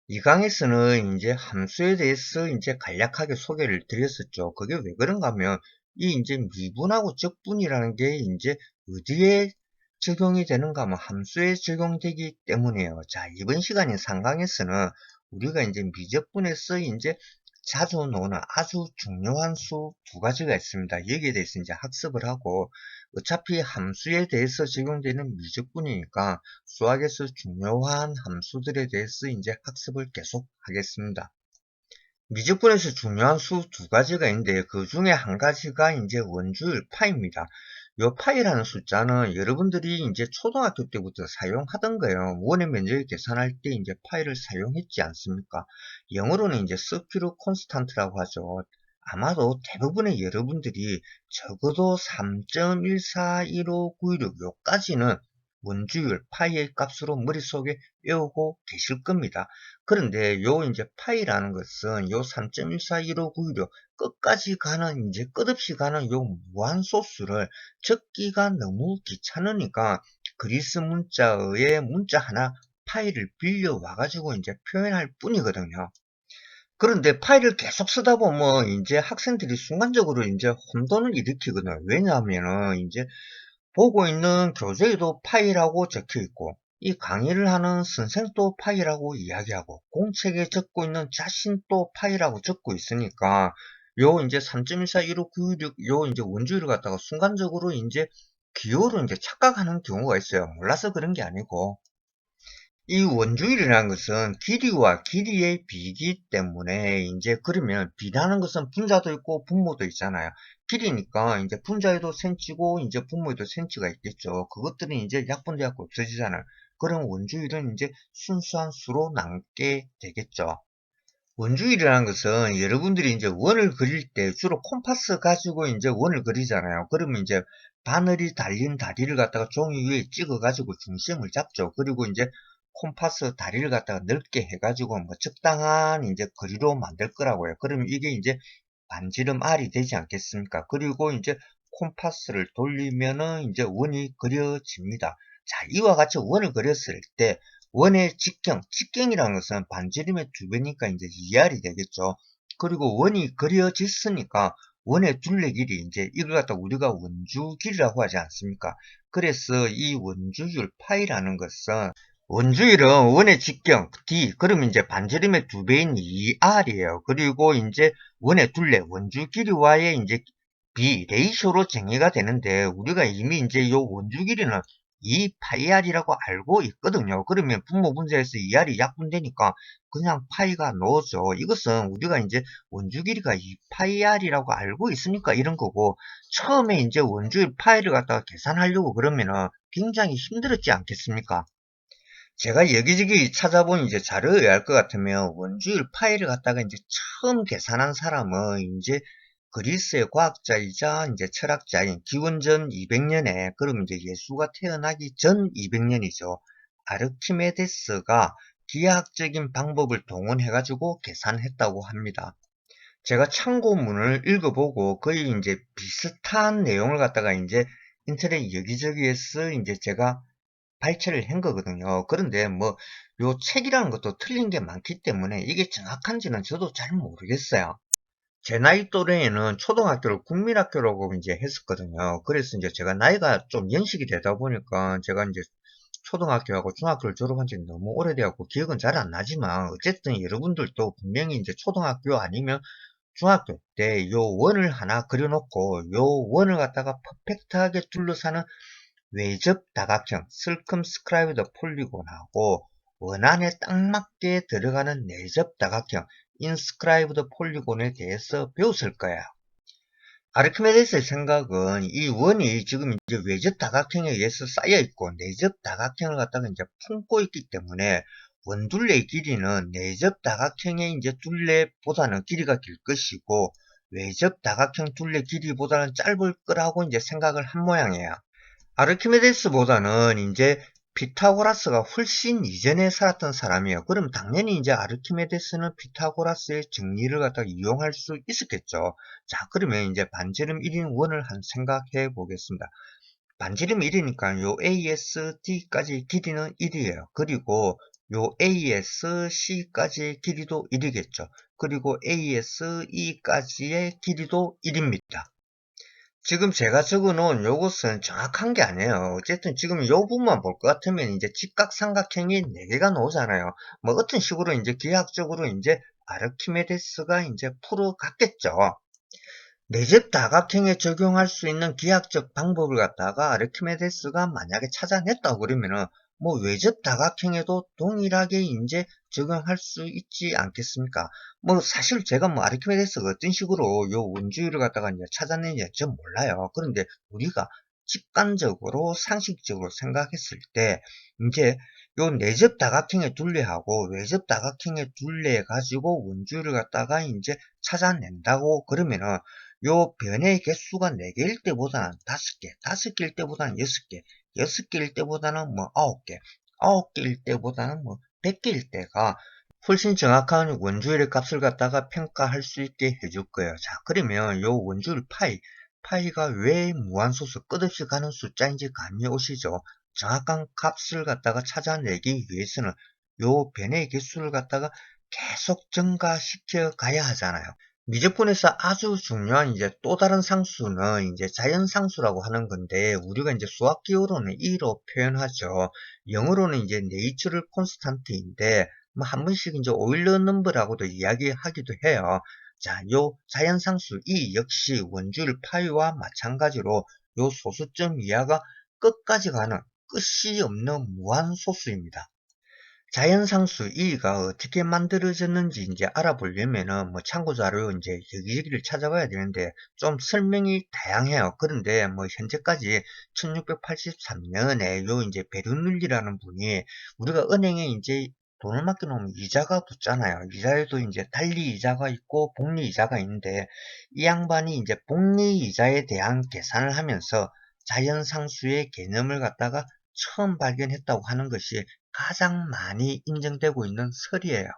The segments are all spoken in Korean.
이 강에서는 이제 함수에 대해서 이제 간략하게 소개를 드렸었죠. 그게 왜 그런가 하면 이 이제 미분하고 적분이라는 게 이제 어디에 적용이 되는가 하면 함수에 적용되기 때문이에요. 자, 이번 시간인 3강에서는 우리가 이제 미적분에서 이제 자주 나오는 아주 중요한 수 두 가지가 있습니다. 여기에 대해서 이제 학습을 하고 어차피 함수에 대해서 적용되는 미적분이니까 수학에서 중요한 함수들에 대해서 이제 학습을 계속 하겠습니다. 미적분에서 중요한 수 두 가지가 있는데 그 중에 한 가지가 이제 원주율 파입니다. 요 파이라는 숫자는 여러분들이 이제 초등학교 때부터 사용하던 거예요. 원의 면적을 계산할 때 이제 파이를 사용했지 않습니까? 영어로는 이제 서큐르 콘스탄트라고 하죠. 아마도 대부분의 여러분들이 적어도 3.141596 요까지는 원주율 파이의 값으로 머릿속에 외우고 계실 겁니다. 그런데 요 이제 파이라는 것은 요 3.141596 끝까지 가는 이제 끝없이 가는 요 무한소수를 적기가 너무 귀찮으니까 그리스 문자의 문자 하나 파이를 빌려와 가지고 이제 표현할 뿐이거든요. 그런데 파이를 계속 쓰다 보면 이제 학생들이 순간적으로 이제 혼돈을 일으키거든요. 왜냐하면은 이제 보고 있는 교재에도 파이라고 적혀 있고 이 강의를 하는 선생도 파이라고 이야기하고 공책에 적고 있는 자신도 파이라고 적고 있으니까 요 이제 3.141596 요 이제 원주율을 갖다가 순간적으로 이제 기호로 이제 착각하는 경우가 있어요. 몰라서 그런 게 아니고 이 원주율이라는 것은 길이와 길이의 비이기 때문에 이제 그러면 비라는 것은 분자도 있고 분모도 있잖아요. 길이니까 이제 분자에도 센치고 이제 분모에도 센치가 있겠죠. 그것들은 이제 약분돼갖고 없어지잖아요. 그럼 원주율은 이제 순수한 수로 남게 되겠죠. 원주율이라는 것은 여러분들이 이제 원을 그릴 때 주로 콤파스 가지고 이제 원을 그리잖아요. 그러면 이제 바늘이 달린 다리를 갖다가 종이 위에 찍어 가지고 중심을 잡죠. 그리고 이제 콤파스 다리를 갖다가 넓게 해가지고 뭐 적당한 이제 거리로 만들 거라고요. 그러면 이게 이제 반지름 R이 되지 않겠습니까? 그리고 이제 콤파스를 돌리면은 이제 원이 그려집니다. 자, 이와 같이 원을 그렸을 때 원의 직경이라는 것은 반지름의 두 배니까 이제 2R이 되겠죠. 그리고 원이 그려졌으니까 원의 둘레 길이 이제 이걸 갖다 우리가 원주 길이라고 하지 않습니까? 그래서 이 원주율 파이라는 것은 원주율은 원의 직경 D 그러면 이제 반지름의 두 배인 2R이에요. 그리고 이제 원의 둘레 원주 길이와의 이제 B 레이쇼로 정의가 되는데 우리가 이미 이제 요 원주 길이는 2 파이R이라고 알고 있거든요. 그러면 분모 분자에서 2R이 약분되니까 그냥 파이가 나오죠. 이것은 우리가 이제 원주 길이가 2 파이R이라고 알고 있으니까 이런 거고 처음에 이제 원주율 파이를 갖다가 계산하려고 그러면은 굉장히 힘들었지 않겠습니까? 제가 여기저기 찾아본 이제 자료에 의할 것 같으면 원주율 파이를 갖다가 이제 처음 계산한 사람은 이제 그리스의 과학자이자 이제 철학자인 기원전 200년에 그럼 이제 예수가 태어나기 전 200년이죠. 아르키메데스가 기하학적인 방법을 동원해가지고 계산했다고 합니다. 제가 참고문을 읽어보고 거의 이제 비슷한 내용을 갖다가 이제 인터넷 여기저기에서 이제 제가 발췌를 한 거거든요. 그런데 뭐 요 책이라는 것도 틀린 게 많기 때문에 이게 정확한지는 저도 잘 모르겠어요. 제 나이 또래에는 초등학교를 국민학교라고 이제 했었거든요. 그래서 이제 제가 나이가 좀 연식이 되다 보니까 제가 이제 초등학교하고 중학교를 졸업한 지 너무 오래되었고 기억은 잘 안 나지만 어쨌든 여러분들도 분명히 이제 초등학교 아니면 중학교 때 요 원을 하나 그려놓고 요 원을 갖다가 퍼펙트하게 둘러싸는 외접 다각형 circumscribed polygon하고 원안에 딱 맞게 들어가는 내접 다각형 inscribed polygon에 대해서 배웠을 거예요. 아르키메데스의 생각은 이 원이 지금 이제 외접 다각형에 의해서 쌓여 있고 내접 다각형을 갖다가 이제 품고 있기 때문에 원둘레의 길이는 내접 다각형의 이제 둘레보다는 길이가 길 것이고 외접 다각형 둘레 길이보다는 짧을 거라고 이제 생각을 한 모양이에요. 아르키메데스보다는 이제 피타고라스가 훨씬 이전에 살았던 사람이에요. 그럼 당연히 이제 아르키메데스는 피타고라스의 정리를 갖다 이용할 수 있었겠죠. 자, 그러면 이제 반지름 1인 원을 한 생각해 보겠습니다. 반지름 1이니까 요 ASD까지 길이는 1이에요. 그리고 요 AS C까지의 길이도 1이겠죠. 그리고 AS E까지의 길이도 1입니다. 지금 제가 적어 놓은 요것은 정확한 게 아니에요. 어쨌든 지금 요 부분만 볼 것 같으면 이제 직각삼각형이 4개가 나오잖아요. 뭐 어떤 식으로 이제 기하학적으로 이제 아르키메데스가 이제 풀어갔겠죠. 내집 다각형에 적용할 수 있는 기하학적 방법을 갖다가 아르키메데스가 만약에 찾아냈다고 그러면은 뭐 외접 다각형에도 동일하게 이제 적용할 수 있지 않겠습니까? 뭐 사실 제가 뭐 아르키메데스가 어떤 식으로 요 원주율을 갖다가 이제 찾아내는지 전 몰라요. 그런데 우리가 직관적으로 상식적으로 생각했을 때 이제 요 내접 다각형의 둘레하고 외접 다각형의 둘레 가지고 원주율을 갖다가 이제 찾아낸다고 그러면은 요 변의 개수가 4개일 때보다는 5개, 5개일 때보다는 6개, 6개일 때보다는 뭐 9개, 9개일 때보다는 뭐 100개일 때가 훨씬 정확한 원주율의 값을 갖다가 평가할 수 있게 해줄 거예요. 자, 그러면 요 원주율 파이가 왜 무한소수 끝없이 가는 숫자인지 감이 오시죠? 정확한 값을 갖다가 찾아내기 위해서는 요 변의 개수를 갖다가 계속 증가시켜 가야 하잖아요. 미적분에서 아주 중요한 이제 또 다른 상수는 이제 자연상수라고 하는 건데 우리가 이제 수학 기호로는 2로 표현하죠. 영어로는 이제 네이처럴 콘스탄트인데 뭐 한 번씩 이제 오일러 넘버라고도 이야기하기도 해요. 자, 요 자연상수 2 역시 원주율 파이와 마찬가지로 요 소수점 이하가 끝까지 가는 끝이 없는 무한소수입니다. 자연상수 E가 어떻게 만들어졌는지 이제 알아보려면은 뭐 참고자료 이제 여기저기를 찾아봐야 되는데 좀 설명이 다양해요. 그런데 뭐 현재까지 1683년에 요 이제 베르눌리라는 분이 우리가 은행에 이제 돈을 맡겨놓으면 이자가 붙잖아요. 이자에도 이제 단리 이자가 있고 복리 이자가 있는데 이 양반이 이제 복리 이자에 대한 계산을 하면서 자연상수의 개념을 갖다가 처음 발견했다고 하는 것이 가장 많이 인정되고 있는 설이에요.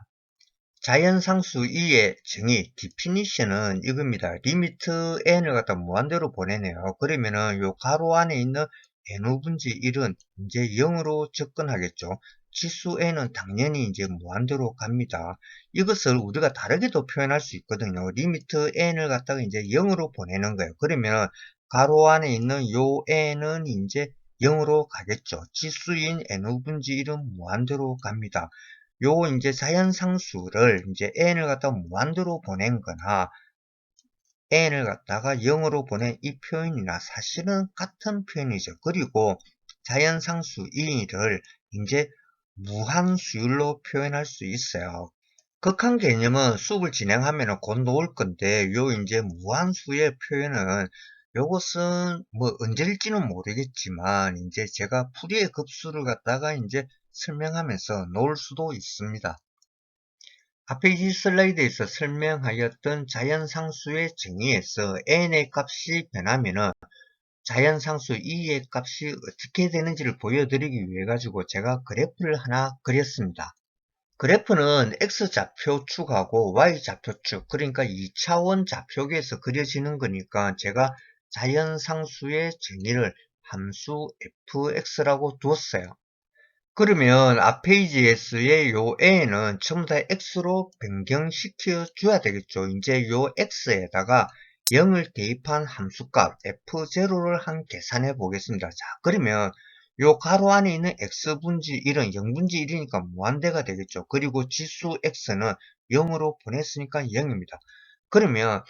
자연상수 2의 정의, definition은 이겁니다. 리미트 n을 갖다 무한대로 보내네요. 그러면은 요 가로 안에 있는 n분지 1은 이제 0으로 접근하겠죠. 지수 n은 당연히 이제 무한대로 갑니다. 이것을 우리가 다르게도 표현할 수 있거든요. 리미트 n을 갖다가 이제 0으로 보내는 거예요. 그러면 가로 안에 있는 요 n은 이제 0으로 가겠죠. 지수인 n분지 1은 무한대로 갑니다. 요 이제 자연상수를 이제 n을 갖다가 무한대로 보낸 거나 n을 갖다가 0으로 보낸 이 표현이나 사실은 같은 표현이죠. 그리고 자연상수 2를 이제 무한수율로 표현할 수 있어요. 극한 개념은 수업을 진행하면 곧 놓을 건데 요 이제 무한수의 표현은 요것은 뭐 언제일지는 모르겠지만 이제 제가 풀이의 급수를 갖다가 이제 설명하면서 놓을 수도 있습니다. 앞에 이 슬라이드에서 설명하였던 자연상수의 정의에서 n의 값이 변하면은 자연상수 2의 값이 어떻게 되는지를 보여드리기 위해 가지고 제가 그래프를 하나 그렸습니다. 그래프는 x좌표축하고 y좌표축, 그러니까 2차원 좌표계에서 그려지는 거니까 제가 자연상수의 정의를 함수 fx라고 두었어요. 그러면 앞 페이지에서의 요 a는 전부 다 x로 변경시켜 줘야 되겠죠. 이제 요 x에다가 0을 대입한 함수값 f0를 한 계산해 보겠습니다. 자, 그러면 요 가로 안에 있는 x분지 1은 0분지 1이니까 무한대가 되겠죠. 그리고 지수 x는 0으로 보냈으니까 0입니다. 그러면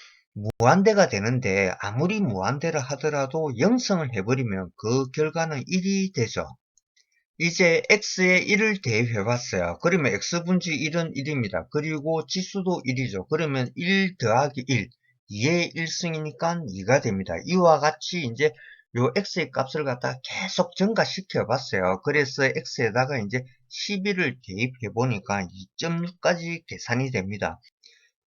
무한대가 되는데 아무리 무한대를 하더라도 0승을 해버리면 그 결과는 1이 되죠. 이제 x에 1을 대입해 봤어요. 그러면 x분지 1은 1입니다. 그리고 지수도 1이죠. 그러면 1 더하기 1, 2의 1승이니까 2가 됩니다. 이와 같이 이제 요 x의 값을 갖다 계속 증가시켜 봤어요. 그래서 x에다가 이제 11을 대입해 보니까 2.6까지 계산이 됩니다.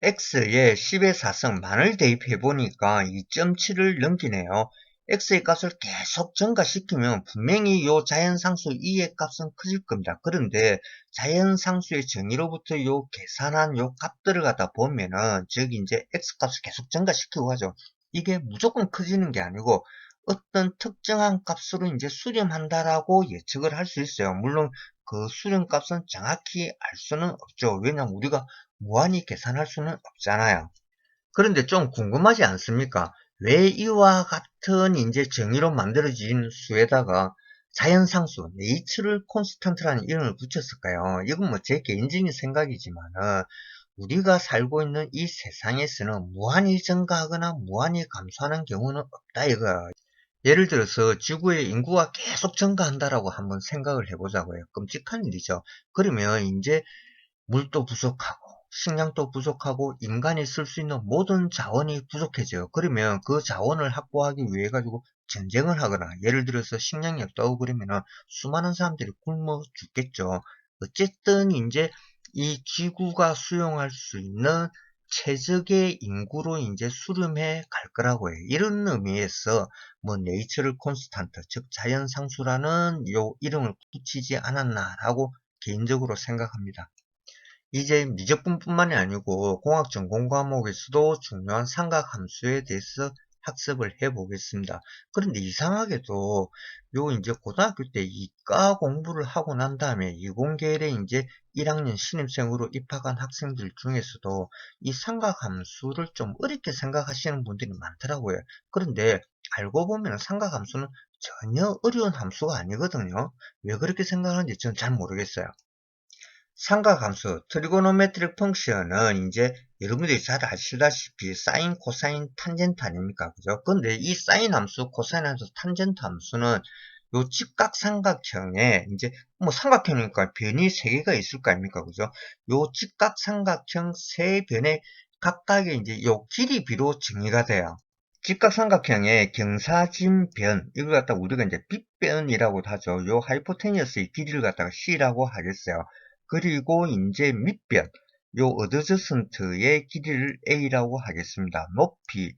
x에 10의 4승 만을 대입해 보니까 2.7을 넘기네요. x의 값을 계속 증가시키면 분명히 요 자연상수 2의 값은 커질 겁니다. 그런데 자연상수의 정의로부터 요 계산한 요 값들을 갖다 보면은 즉 이제 x 값을 계속 증가시키고 가죠. 이게 무조건 커지는 게 아니고 어떤 특정한 값으로 이제 수렴한다라고 예측을 할 수 있어요. 물론 그 수렴값은 정확히 알 수는 없죠. 왜냐하면 우리가 무한히 계산할 수는 없잖아요. 그런데 좀 궁금하지 않습니까? 왜 이와 같은 이제 정의로 만들어진 수에다가 자연상수, 네이처럴 콘스턴트라는 이름을 붙였을까요? 이건 뭐 제 개인적인 생각이지만은 우리가 살고 있는 이 세상에서는 무한히 증가하거나 무한히 감소하는 경우는 없다 이거야. 예를 들어서 지구의 인구가 계속 증가한다라고 한번 생각을 해보자고요. 끔찍한 일이죠. 그러면 이제 물도 부족하고 식량도 부족하고 인간이 쓸 수 있는 모든 자원이 부족해져요. 그러면 그 자원을 확보하기 위해 가지고 전쟁을 하거나 예를 들어서 식량이 없다고 그러면은 수많은 사람들이 굶어 죽겠죠. 어쨌든 이제 이 지구가 수용할 수 있는 최적의 인구로 이제 수렴해 갈 거라고 해요. 이런 의미에서 뭐 네이처럴 콘스탄트 즉 자연 상수라는 요 이름을 붙이지 않았나라고 개인적으로 생각합니다. 이제 미적분뿐만이 아니고 공학 전공 과목에서도 중요한 삼각함수에 대해서 학습을 해 보겠습니다. 그런데 이상하게도 요 이제 고등학교 때 이과 공부를 하고 난 다음에 이공계열에 이제 1학년 신입생으로 입학한 학생들 중에서도 이 삼각함수를 좀 어렵게 생각하시는 분들이 많더라고요. 그런데 알고 보면 삼각함수는 전혀 어려운 함수가 아니거든요. 왜 그렇게 생각하는지 저는 잘 모르겠어요. 삼각함수, 트리고노메트릭 펑션은 이제 여러분들이 잘 아시다시피 사인, 코사인, 탄젠트 아닙니까? 그죠? 근데 이 사인 함수, 코사인 함수, 탄젠트 함수는 요 직각삼각형에 이제 뭐 삼각형이니까 변이 3개가 있을 거 아닙니까? 그죠? 요 직각삼각형 3변의 각각의 이제 요 길이 비로 정의가 돼요. 직각삼각형의 경사진변, 이걸 갖다가 우리가 이제 빗변이라고 하죠. 요 하이포테니어스의 길이를 갖다가 C라고 하겠어요. 그리고 이제 밑변, 요 어드저선트의 길이를 A라고 하겠습니다. 높이,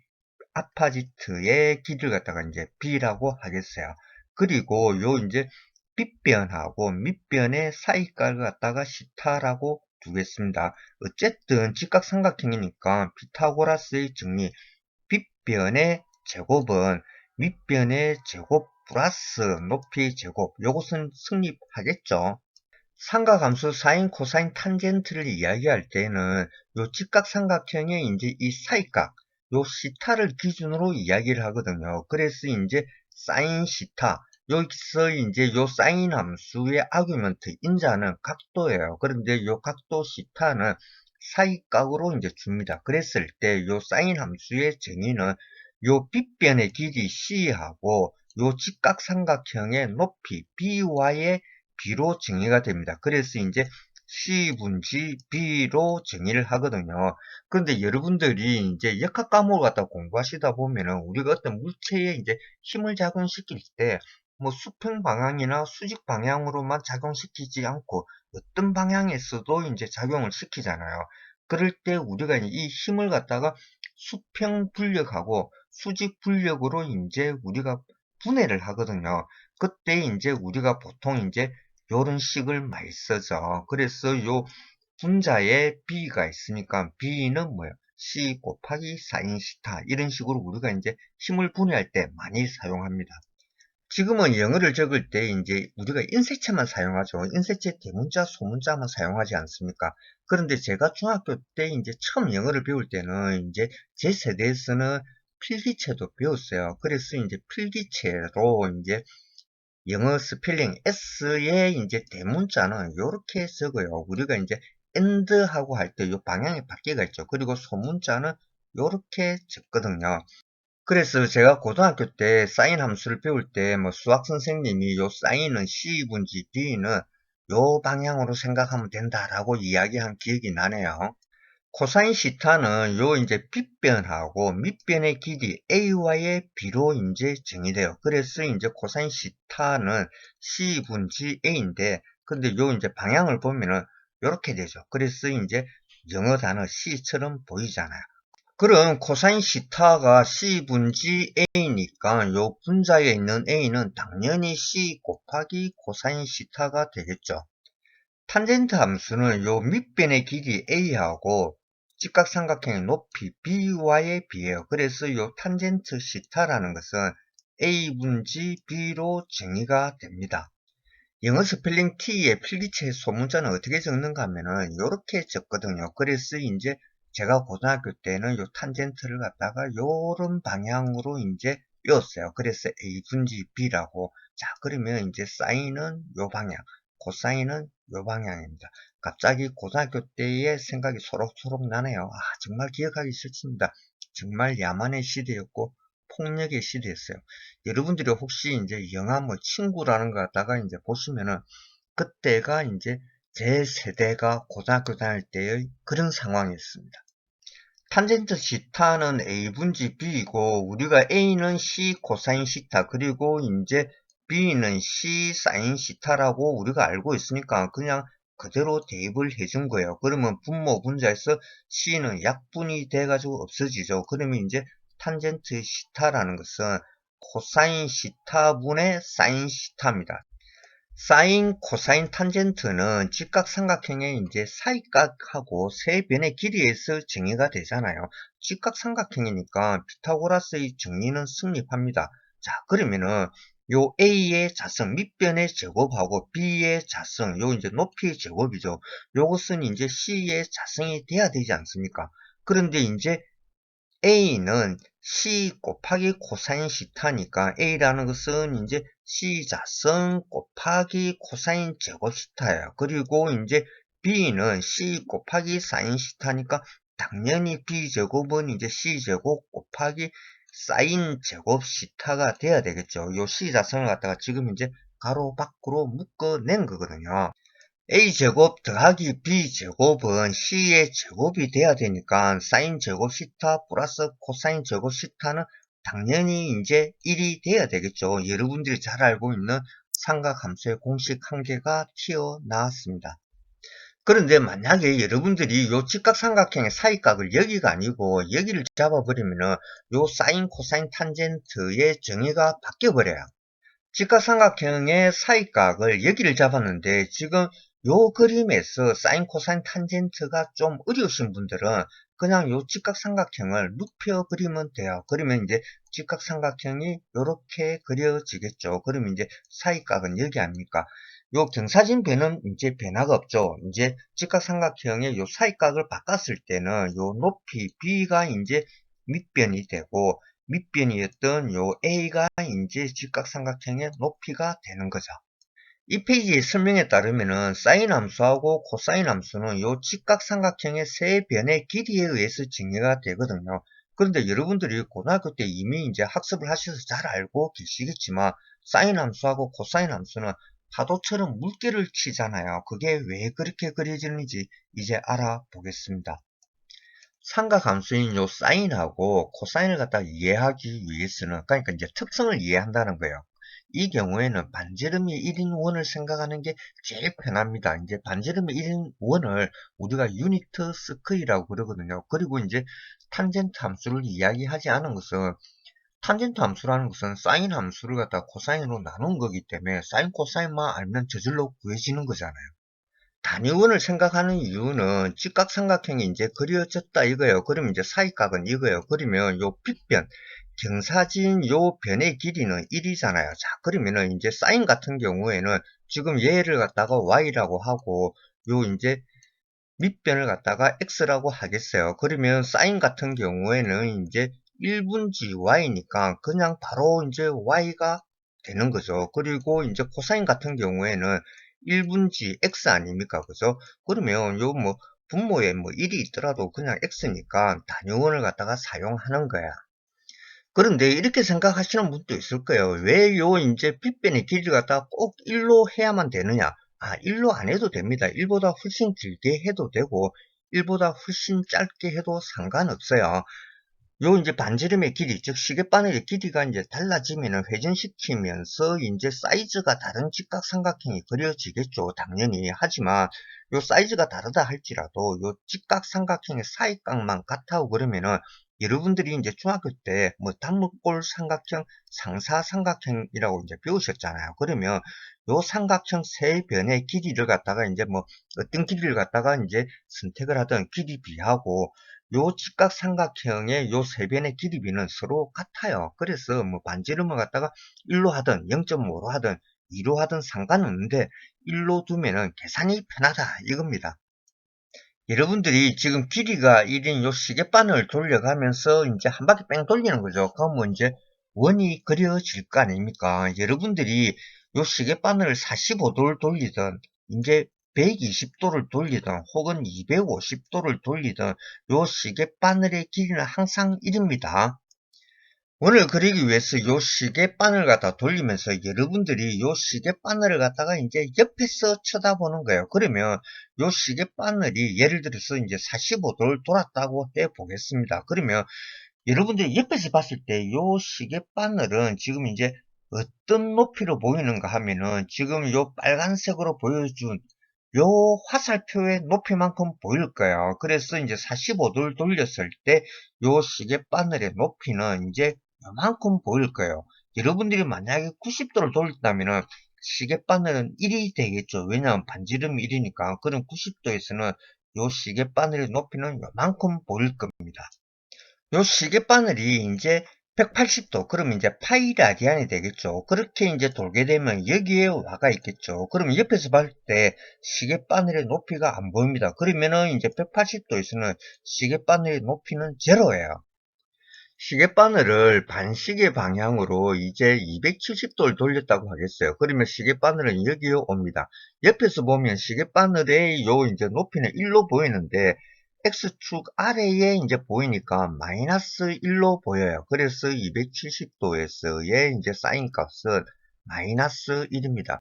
아파지트의 길이를 갖다가 이제 B라고 하겠어요. 그리고 요 이제 빗변하고 밑변의 사이가를 갖다가 시타라고 두겠습니다. 어쨌든 직각삼각형이니까 피타고라스의 정리, 빗변의 제곱은 밑변의 제곱 플러스 높이 제곱, 요것은 성립하겠죠. 삼각함수 사인, 코사인, 탄젠트를 이야기할 때는 요 직각삼각형의 이제 이 사이각, 요 시타를 기준으로 이야기를 하거든요. 그래서 이제 사인 시타, 여기서 이제 요 사인 함수의 아규먼트, 인자는 각도예요. 그런데 요 각도 시타는 사이각으로 이제 줍니다. 그랬을 때 요 사인 함수의 정의는 요 빗변의 길이 C하고 요 직각삼각형의 높이 By의 B로 정의가 됩니다. 그래서 이제 C분지 B로 정의를 하거든요. 그런데 여러분들이 이제 역학 과목을 갖다 공부하시다 보면은 우리가 어떤 물체에 이제 힘을 작용시킬 때 뭐 수평 방향이나 수직 방향으로만 작용시키지 않고 어떤 방향에서도 이제 작용을 시키잖아요. 그럴 때 우리가 이 힘을 갖다가 수평 불력하고 수직 불력으로 이제 우리가 분해를 하거든요. 그때 이제 우리가 보통 이제 요런 식을 많이 쓰죠. 그래서 요 분자에 B가 있으니까 B는 뭐예요? C 곱하기 사인 시타 이런 식으로 우리가 이제 힘을 분해할 때 많이 사용합니다. 지금은 영어를 적을 때 이제 우리가 인쇄체만 사용하죠. 인쇄체 대문자, 소문자만 사용하지 않습니까? 그런데 제가 중학교 때 이제 처음 영어를 배울 때는 이제 제 세대에서는 필기체도 배웠어요. 그래서 이제 필기체로 이제 영어 스펠링 S의 이제 대문자는 이렇게 적어요. 우리가 이제 and하고 할 때 이 방향의 바퀴가 있죠. 그리고 소문자는 이렇게 적거든요. 그래서 제가 고등학교 때 사인 함수를 배울 때 뭐 수학 선생님이 요 사인은 C분지 D는 요 방향으로 생각하면 된다라고 이야기한 기억이 나네요. 코사인 시타는 요 이제 빗변하고 밑변의 길이 A와의 B로 이제 정의돼요. 그래서 이제 코사인 시타는 C분지 A인데, 근데 요 이제 방향을 보면은 요렇게 되죠. 그래서 이제 영어 단어 C처럼 보이잖아요. 그럼 코사인 시타가 C분지 A니까 요 분자에 있는 A는 당연히 C 곱하기 코사인 시타가 되겠죠. 탄젠트 함수는 요 밑변의 길이 A하고 직각삼각형의 높이 By에 비해요. 그래서 요 탄젠트 시타라는 것은 A분지 B로 정의가 됩니다. 영어 스펠링 T의 필기체 소문자는 어떻게 적는가 하면은 요렇게 적거든요. 그래서 이제 제가 고등학교 때는 요 탄젠트를 갖다가 요런 방향으로 이제 외웠어요. 그래서 A분지 B라고. 자, 그러면 이제 사인은 요 방향, 코사인은 요 방향입니다. 갑자기 고등학교 때의 생각이 소록소록 나네요. 아, 정말 기억하기 싫습니다. 정말 야만의 시대였고 폭력의 시대였어요. 여러분들이 혹시 이제 영화 뭐 친구라는 거 갖다가 이제 보시면은 그때가 이제 제 세대가 고등학교 다닐 때의 그런 상황이었습니다. 탄젠트 시타는 A분지 B이고 우리가 A는 C 코사인 시타 그리고 이제 B는 C 사인 시타라고 우리가 알고 있으니까 그냥 그대로 대입을 해준 거예요. 그러면 분모 분자에서 C는 약분이 돼가지고 없어지죠. 그러면 이제 탄젠트 시타라는 것은 코사인 시타분의 사인 시타입니다. 사인, 코사인, 탄젠트는 직각삼각형의 이제 사이각하고 세 변의 길이에서 정의가 되잖아요. 직각삼각형이니까 피타고라스의 정리는 성립합니다. 자, 그러면은 요 A의 자성, 밑변의 제곱하고 B의 자성, 요 이제 높이의 제곱이죠. 요것은 이제 C의 자성이 돼야 되지 않습니까? 그런데 이제 A는 C 곱하기 코사인 시타니까 A라는 것은 이제 C자승 곱하기 코사인 제곱 시타예요. 그리고 이제 B는 C 곱하기 사인 시타니까 당연히 B제곱은 이제 C제곱 곱하기 사인 제곱 시타가 돼야 되겠죠. 요 C자승을 갖다가 지금 이제 가로 밖으로 묶어낸 거거든요. a제곱 더하기 b제곱은 c의 제곱이 돼야 되니까 사인 제곱 시타 플러스 코사인 제곱 시타는 당연히 이제 1이 돼야 되겠죠. 여러분들이 잘 알고 있는 삼각함수의 공식 한 개가 튀어나왔습니다. 그런데 만약에 여러분들이 요 직각삼각형의 사이각을 여기가 아니고 여기를 잡아버리면은 요 사인 코사인 탄젠트의 정의가 바뀌어버려요. 직각삼각형의 사이각을 여기를 잡았는데 지금 요 그림에서 사인, 코사인, 탄젠트가 좀 어려우신 분들은 그냥 요 직각삼각형을 눕혀 그리면 돼요. 그러면 이제 직각삼각형이 요렇게 그려지겠죠. 그러면 이제 사이각은 여기 아닙니까? 요 경사진 변은 이제 변화가 없죠. 이제 직각삼각형의 요 사이각을 바꿨을 때는 요 높이 B가 이제 밑변이 되고 밑변이었던 요 A가 이제 직각삼각형의 높이가 되는 거죠. 이 페이지의 설명에 따르면은 사인 함수하고 코사인 함수는 요 직각삼각형의 세 변의 길이에 의해서 정의가 되거든요. 그런데 여러분들이 고등학교 때 이미 이제 학습을 하셔서 잘 알고 계시겠지만 사인 함수하고 코사인 함수는 파도처럼 물결을 치잖아요. 그게 왜 그렇게 그려지는지 이제 알아보겠습니다. 삼각함수인 요 사인하고 코사인을 갖다 이해하기 위해서는 그러니까 이제 특성을 이해한다는 거예요. 이 경우에는 반지름이 1인 원을 생각하는 게 제일 편합니다. 이제 반지름이 1인 원을 우리가 유니트 스퀘어라고 그러거든요. 그리고 이제 탄젠트 함수를 이야기하지 않은 것은 탄젠트 함수라는 것은 사인 함수를 갖다 코사인으로 나눈 거기 때문에 사인 코사인만 알면 저절로 구해지는 거잖아요. 단위원을 생각하는 이유는 직각삼각형이 이제 그려졌다 이거예요. 그러면 이제 사이각은 이거예요. 그러면 요 빗변, 경사진 요 변의 길이는 1이잖아요. 자, 그러면은 이제 사인 같은 경우에는 지금 얘를 갖다가 y라고 하고 요 이제 밑변을 갖다가 x라고 하겠어요. 그러면 사인 같은 경우에는 이제 1분지 y니까 그냥 바로 이제 y가 되는 거죠. 그리고 이제 코사인 같은 경우에는 1분지 x 아닙니까? 그죠? 그러면 요 뭐 분모에 뭐 1이 있더라도 그냥 x니까 단위원을 갖다가 사용하는 거야. 그런데 이렇게 생각하시는 분도 있을 거예요. 왜 요 이제 빗변의 길이를 갖다가 꼭 1로 해야만 되느냐? 아, 1로 안 해도 됩니다. 1보다 훨씬 길게 해도 되고 1보다 훨씬 짧게 해도 상관없어요. 요 이제 반지름의 길이, 즉 시계바늘의 길이가 이제 달라지면은 회전시키면서 이제 사이즈가 다른 직각삼각형이 그려지겠죠. 당연히. 하지만 요 사이즈가 다르다 할지라도 요 직각삼각형의 사이각만 같다고 그러면은 여러분들이 이제 중학교 때 뭐 단무골 삼각형, 상사삼각형이라고 이제 배우셨잖아요. 그러면 요 삼각형 세 변의 길이를 갖다가 이제 뭐 어떤 길이를 갖다가 이제 선택을 하든 길이 비하고 요 직각삼각형의 요 세 변의 길이비는 서로 같아요. 그래서 뭐 반지름을 갖다가 1로 하든 0.5로 하든 2로 하든 상관없는데 1로 두면은 계산이 편하다 이겁니다. 여러분들이 지금 길이가 1인 요 시계바늘 돌려가면서 이제 한 바퀴 뺑 돌리는 거죠. 그러면 이제 원이 그려질 거 아닙니까? 여러분들이 요 시계바늘을 45도를 돌리든 이제 120도를 돌리든 혹은 250도를 돌리든 요 시계바늘의 길이는 항상 1입니다. 원을 그리기 위해서 요 시계바늘 갖다 돌리면서 여러분들이 요 시계바늘을 갖다가 이제 옆에서 쳐다보는 거예요. 그러면 요 시계바늘이 예를 들어서 이제 45도를 돌았다고 해 보겠습니다. 그러면 여러분들이 옆에서 봤을 때 요 시계바늘은 지금 이제 어떤 높이로 보이는가 하면은 지금 요 빨간색으로 보여준 요 화살표의 높이만큼 보일 거예요. 그래서 이제 45도를 돌렸을 때 요 시계바늘의 높이는 이제 요만큼 보일 거예요. 여러분들이 만약에 90도를 돌렸다면은 시계바늘은 1이 되겠죠. 왜냐하면 반지름이 1이니까. 그럼 90도에서는 요 시계바늘의 높이는 요만큼 보일 겁니다. 요 시계바늘이 이제 180도, 그러면 이제 파이 라디안이 되겠죠. 그렇게 이제 돌게 되면 여기에 와가 있겠죠. 그러면 옆에서 봤을 때 시계바늘의 높이가 안 보입니다. 그러면은 이제 180도에서는 시계바늘의 높이는 제로예요. 시계바늘을 반시계 방향으로 이제 270도를 돌렸다고 하겠어요. 그러면 시계바늘은 여기에 옵니다. 옆에서 보면 시계바늘의 요 이제 높이는 1로 보이는데 X축 아래에 이제 보이니까 마이너스 1로 보여요. 그래서 270도에서의 이제 사인 값은 마이너스 1입니다.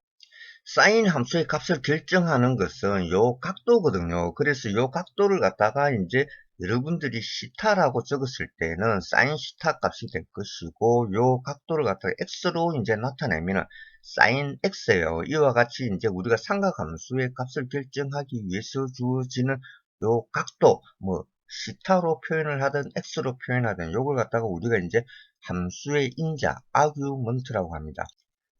사인 함수의 값을 결정하는 것은 요 각도거든요. 그래서 요 각도를 갖다가 이제 여러분들이 시타라고 적었을 때는 사인 시타 값이 될 것이고 요 각도를 갖다가 x로 이제 나타내면은 사인 x예요. 이와 같이 이제 우리가 삼각함수의 값을 결정하기 위해서 주어지는 요 각도 뭐 시타로 표현을 하든 x로 표현하든 요걸 갖다가 우리가 이제 함수의 인자 아규먼트라고 합니다.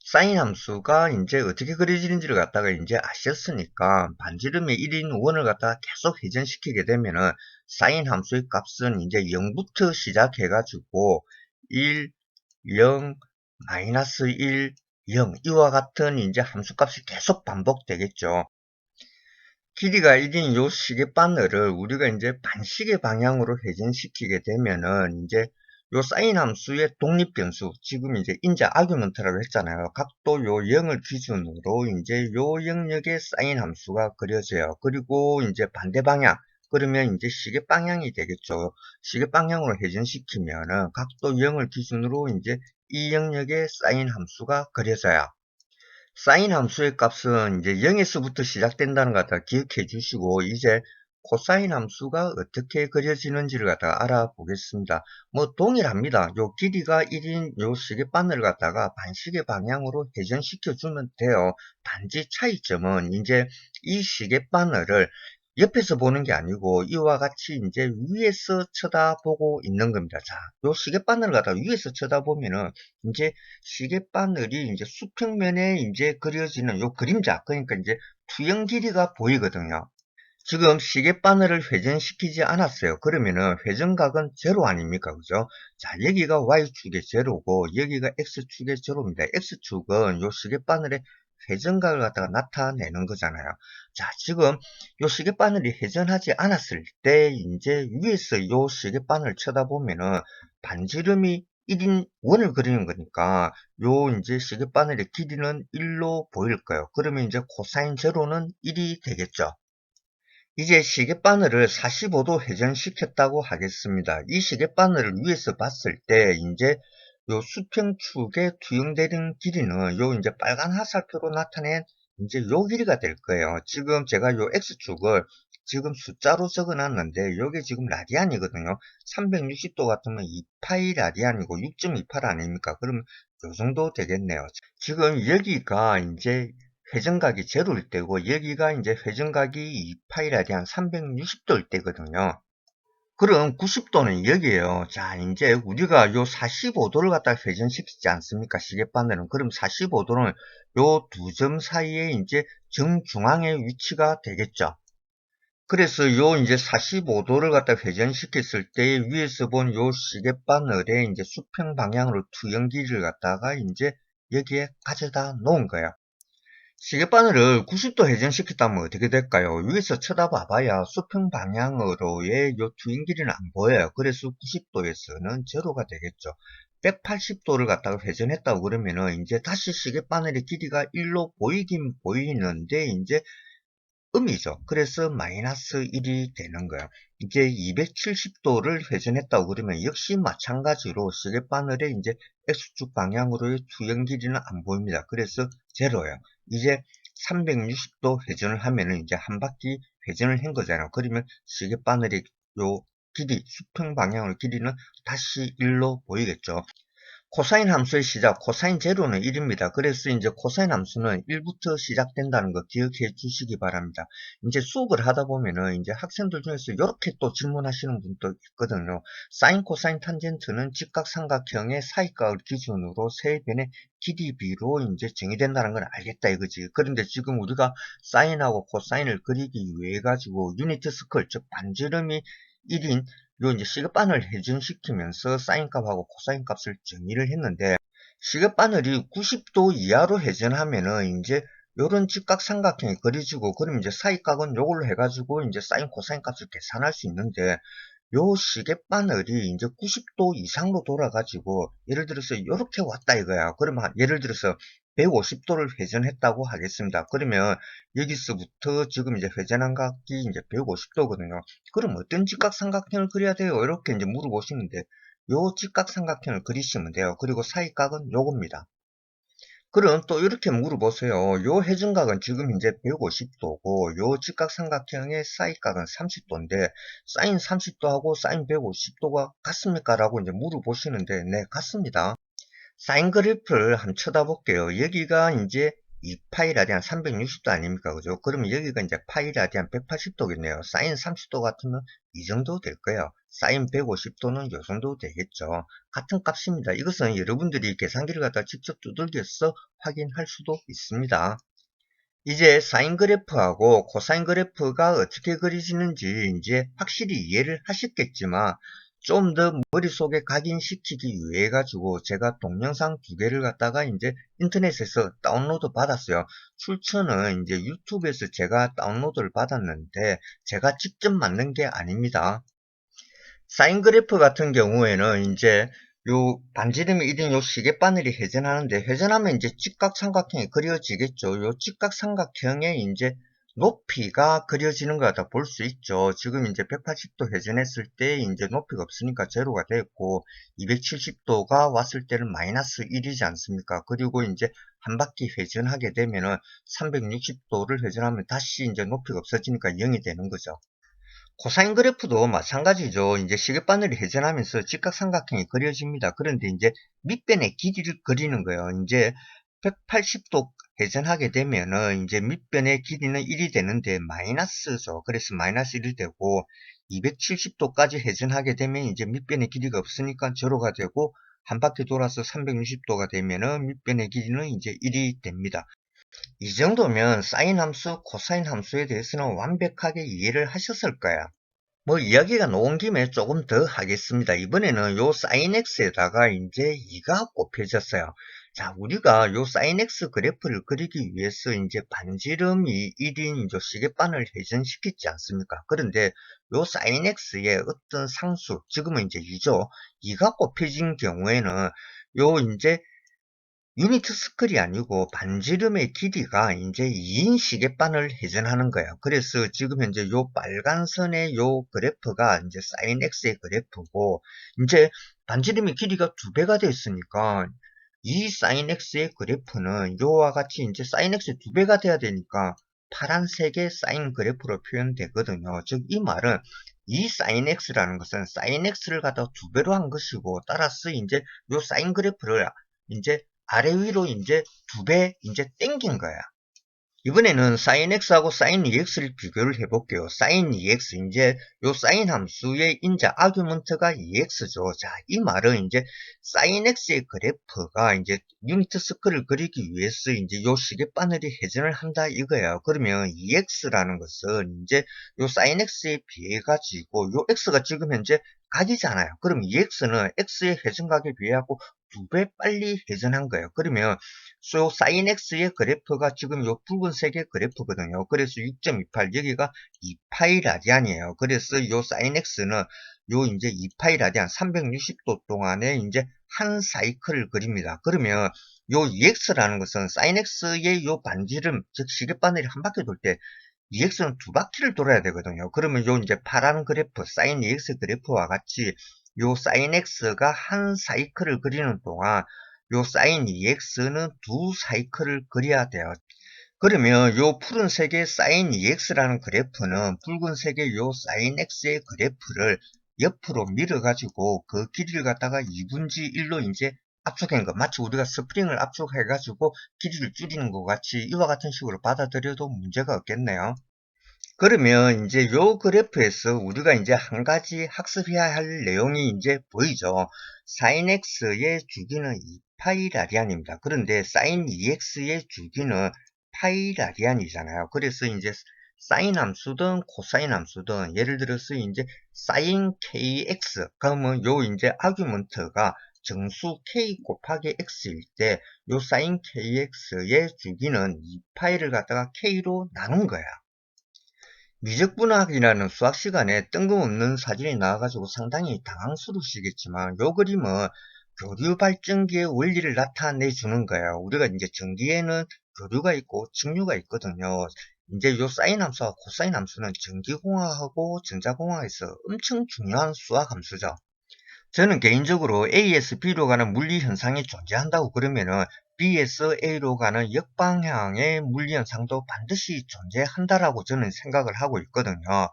사인 함수가 이제 어떻게 그려지는지를 갖다가 이제 아셨으니까 반지름의 1인 원을 갖다가 계속 회전시키게 되면은 사인 함수의 값은 이제 0부터 시작해가지고 1, 0, 마이너스 1, 0 이와 같은 이제 함수값이 계속 반복되겠죠. 길이가 1인 요 시계바늘을 우리가 이제 반시계 방향으로 회전시키게 되면은 이제 요 사인 함수의 독립변수, 지금 이제 인자 아규먼트라고 했잖아요. 각도 요 0을 기준으로 이제 요 영역의 사인 함수가 그려져요. 그리고 이제 반대 방향, 그러면 이제 시계 방향이 되겠죠. 시계 방향으로 회전시키면은 각도 0을 기준으로 이제 이 영역의 사인 함수가 그려져요. 사인 함수의 값은 이제 0에서부터 시작된다는 것 갖다 기억해 주시고 이제 코사인 함수가 어떻게 그려지는지를 갖다가 알아보겠습니다. 뭐 동일합니다. 요 길이가 1인 요 시계바늘을 갖다가 반시계 방향으로 회전시켜 주면 돼요. 단지 차이점은 이제 이 시계바늘을 옆에서 보는 게 아니고 이와 같이 이제 위에서 쳐다보고 있는 겁니다. 자, 요 시계바늘을 갖다가 위에서 쳐다보면은 이제 시계바늘이 이제 수평면에 이제 그려지는 요 그림자, 그러니까 이제 투영 길이가 보이거든요. 지금 시계바늘을 회전시키지 않았어요. 그러면은 회전각은 제로 아닙니까? 그죠? 자, 여기가 Y축의 제로고, 여기가 X축의 제로입니다. X축은 요 시계바늘의 회전각을 갖다가 나타내는 거잖아요. 자, 지금 요 시계바늘이 회전하지 않았을 때, 이제 위에서 요 시계바늘을 쳐다보면은 반지름이 1인 원을 그리는 거니까, 요 이제 시계바늘의 길이는 1로 보일 거예요. 그러면 이제 코사인 제로는 1이 되겠죠. 이제 시계바늘을 45도 회전시켰다고 하겠습니다. 이 시계바늘을 위에서 봤을 때 이제 요 수평축에 투영되는 길이는 요 이제 빨간 화살표로 나타낸 이제 요 길이가 될 거예요. 지금 제가 요 X축을 지금 숫자로 적어 놨는데 요게 지금 라디안이거든요. 360도 같으면 2파이 라디안이고 6.28 아닙니까? 그럼 요 정도 되겠네요. 지금 여기가 이제 회전각이 제로일 때고 여기가 이제 회전각이 2파이라디 안 360도일 때거든요. 그럼 90도는 여기에요. 자, 이제 우리가 요 45도를 갖다 회전시키지 않습니까? 시계바늘은. 그럼 45도는 요 두 점 사이에 이제 정중앙의 위치가 되겠죠. 그래서 요 이제 45도를 갖다 회전시켰을 때 위에서 본 요 시계바늘의 이제 수평 방향으로 투영기를 갖다가 이제 여기에 가져다 놓은 거예요. 시계바늘을 90도 회전시켰다면 어떻게 될까요? 위에서 쳐다봐봐야 수평 방향으로의 요 주행 길이는 안 보여요. 그래서 90도에서는 제로가 되겠죠. 180도를 갖다가 회전했다고 그러면은 이제 다시 시계바늘의 길이가 1로 보이긴 보이는데 이제 음이죠. 그래서 마이너스 1이 되는 거예요. 이제 270도를 회전했다고 그러면 역시 마찬가지로 시계바늘의 이제 X축 방향으로의 주행 길이는 안 보입니다. 그래서 제로예요. 이제 360도 회전을 하면은 이제 한 바퀴 회전을 한 거잖아요. 그러면 시계바늘의 요 길이, 수평 방향의 길이는 다시 1로 보이겠죠. 코사인 함수의 시작, 코사인 제로는 1입니다. 그래서 이제 코사인 함수는 1부터 시작된다는 거 기억해 주시기 바랍니다. 이제 수업을 하다 보면은 이제 학생들 중에서 이렇게 또 질문하시는 분도 있거든요. 사인, 코사인, 탄젠트는 직각삼각형의 사이각을 기준으로 세 변의 길이비로 이제 정의된다는 걸 알겠다 이거지. 그런데 지금 우리가 사인하고 코사인을 그리기 위해 가지고 유니트 스컬, 즉 반지름이 1인 요 이제 시계바늘 회전시키면서 사인 값하고 코사인 값을 정의를 했는데 시계바늘이 90도 이하로 회전하면은 이제 요런 직각삼각형이 그려지고 그럼 이제 사이값은 요걸로 해가지고 이제 사인 코사인 값을 계산할 수 있는데 요 시계바늘이 이제 90도 이상으로 돌아가지고 예를 들어서 이렇게 왔다 이거야. 그러면 예를 들어서 150도를 회전했다고 하겠습니다. 그러면 여기서부터 지금 이제 회전한 각이 이제 150도거든요. 그럼 어떤 직각삼각형을 그려야 돼요? 이렇게 이제 물어보시는데 요 직각삼각형을 그리시면 돼요. 그리고 사이각은 요겁니다. 그럼 또 이렇게 물어보세요. 요 회전각은 지금 이제 150도고 요 직각삼각형의 사이각은 30도인데 사인 30도하고 사인 150도가 같습니까? 라고 이제 물어보시는데 네, 같습니다. 사인 그래프를 한번 쳐다볼게요. 여기가 이제 2파이 라디안 360도 아닙니까? 그죠? 그러면 여기가 이제 파이 라디안 180도겠네요. 사인 30도 같으면 이 정도 될 거예요. 사인 150도는 이 정도 되겠죠. 같은 값입니다. 이것은 여러분들이 계산기를 갖다 직접 두들겨서 확인할 수도 있습니다. 이제 사인 그래프하고 코사인 그래프가 어떻게 그려지는지 이제 확실히 이해를 하셨겠지만 좀 더 머릿속에 각인시키기 위해 가지고 제가 동영상 두 개를 갖다가 이제 인터넷에서 다운로드 받았어요. 출처는 이제 유튜브에서 제가 다운로드를 받았는데 제가 직접 만든 게 아닙니다. 사인 그래프 같은 경우에는 이제 요 반지름이 1인 요 시계바늘이 회전하는데 회전하면 이제 직각삼각형이 그려지겠죠. 요 직각삼각형의 이제 높이가 그려지는 것 같다 볼 수 있죠. 지금 이제 180도 회전했을 때 이제 높이가 없으니까 제로가 됐고 270도가 왔을 때는 마이너스 1이지 않습니까? 그리고 이제 한 바퀴 회전하게 되면은 360도를 회전하면 다시 이제 높이가 없어지니까 0이 되는 거죠. 코사인 그래프도 마찬가지죠. 이제 시계바늘이 회전하면서 직각삼각형이 그려집니다. 그런데 이제 밑변의 길이를 그리는 거예요. 이제 180도 회전하게 되면은 이제 밑변의 길이는 1이 되는데 마이너스죠. 그래서 마이너스 1이 되고 270도까지 회전하게 되면 이제 밑변의 길이가 없으니까 제로가 되고 한 바퀴 돌아서 360도가 되면은 밑변의 길이는 이제 1이 됩니다. 이 정도면 사인 함수, 코사인 함수에 대해서는 완벽하게 이해를 하셨을 거야. 뭐 이야기가 나온 김에 조금 더 하겠습니다. 이번에는 요 sin x에다가 이제 2가 곱해졌어요. 자, 우리가 요 sin x 그래프를 그리기 위해서 이제 반지름이 1인 요 시계바늘 회전시켰지 않습니까? 그런데 요 sin x의 어떤 상수, 지금은 이제 2죠. 2가 곱해진 경우에는 요 이제 유니트 스컬이 아니고 반지름의 길이가 이제 2인 시계바늘 회전하는 거예요. 그래서 지금 현재 요 빨간 선의 요 그래프가 이제 sin x의 그래프고 이제 반지름의 길이가 2배가 됐으니까 이 sin x의 그래프는 요와 같이 이제 sin x의 2배가 돼야 되니까 파란색의 사인 그래프로 표현되거든요. 즉 이 말은 이 sin x라는 것은 sin x를 갖다 2배로 한 것이고 따라서 이제 요 사인 그래프를 이제 아래 위로 이제 2배 이제 땡긴 거야. 이번에는 sin x하고 sin 2x를 비교를 해볼게요. sin 2x, 이제 요 sin 함수의 인자 아규먼트가 2x죠. 자, 이 말은 이제 sin x의 그래프가 이제 유니트 스컬을 그리기 위해서 이제 요 시계바늘이 회전을 한다 이거예요. 그러면 2x라는 것은 이제 요 sin x에 비해 가지고 요 x가 지금 현재 각이잖아요. 그럼 2x는 x의 회전각에 비해하고 2배 빨리 회전한 거예요. 그러면 요 사인 x의 그래프가 지금 요 붉은색의 그래프거든요. 그래서 6.28 여기가 2파이 라디안이에요. 그래서 요 사인 x는 요 이제 2파이 라디안 360도 동안에 이제 한 사이클을 그립니다. 그러면 요 EX라는 것은 사인 x의 요 반지름, 즉 시계바늘이 한 바퀴 돌 때 EX는 두 바퀴를 돌아야 되거든요. 그러면 요 이제 파란 그래프, 사인 EX 그래프와 같이 요 사인 X가 한 사이클을 그리는 동안 요 사인 EX는 두 사이클을 그려야 돼요. 그러면 요 푸른색의 사인 EX라는 그래프는 붉은색의 요 사인 X의 그래프를 옆으로 밀어가지고 그 길이를 갖다가 2분지 1로 이제 압축한 거. 마치 우리가 스프링을 압축해가지고 길이를 줄이는 것 같이 이와 같은 식으로 받아들여도 문제가 없겠네요. 그러면 이제 요 그래프에서 우리가 이제 한 가지 학습해야 할 내용이 이제 보이죠. sin x의 주기는 2파이 라디안입니다. 그런데 sin 2x의 주기는 파이 라디안이잖아요. 그래서 이제 사인 함수든 코사인 함수든 예를 들어서 이제 sin kx 그러면 요 이제 아규먼트가 정수 k 곱하기 x일 때 요 sin kx의 주기는 2파이를 갖다가 k로 나눈 거야. 미적분학이라는 수학 시간에 뜬금없는 사진이 나와가지고 상당히 당황스러우시겠지만 요 그림은 교류 발전기의 원리를 나타내 주는 거예요. 우리가 이제 전기에는 교류가 있고 직류가 있거든요. 이제 요 사인 함수와 코사인 함수는 전기공학하고 전자공학에서 엄청 중요한 수학 함수죠. 저는 개인적으로 A에서 B로 가는 물리 현상이 존재한다고 그러면은 B에서 A로 가는 역방향의 물리 현상도 반드시 존재한다라고 저는 생각을 하고 있거든요.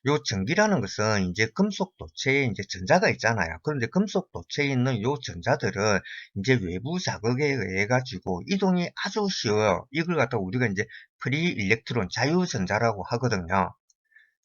요 전기라는 것은 이제 금속 도체에 이제 전자가 있잖아요. 그런데 금속 도체에 있는 요 전자들은 이제 외부 자극에 의해 가지고 이동이 아주 쉬워요. 이걸 갖다 우리가 이제 프리 일렉트론 자유전자라고 하거든요.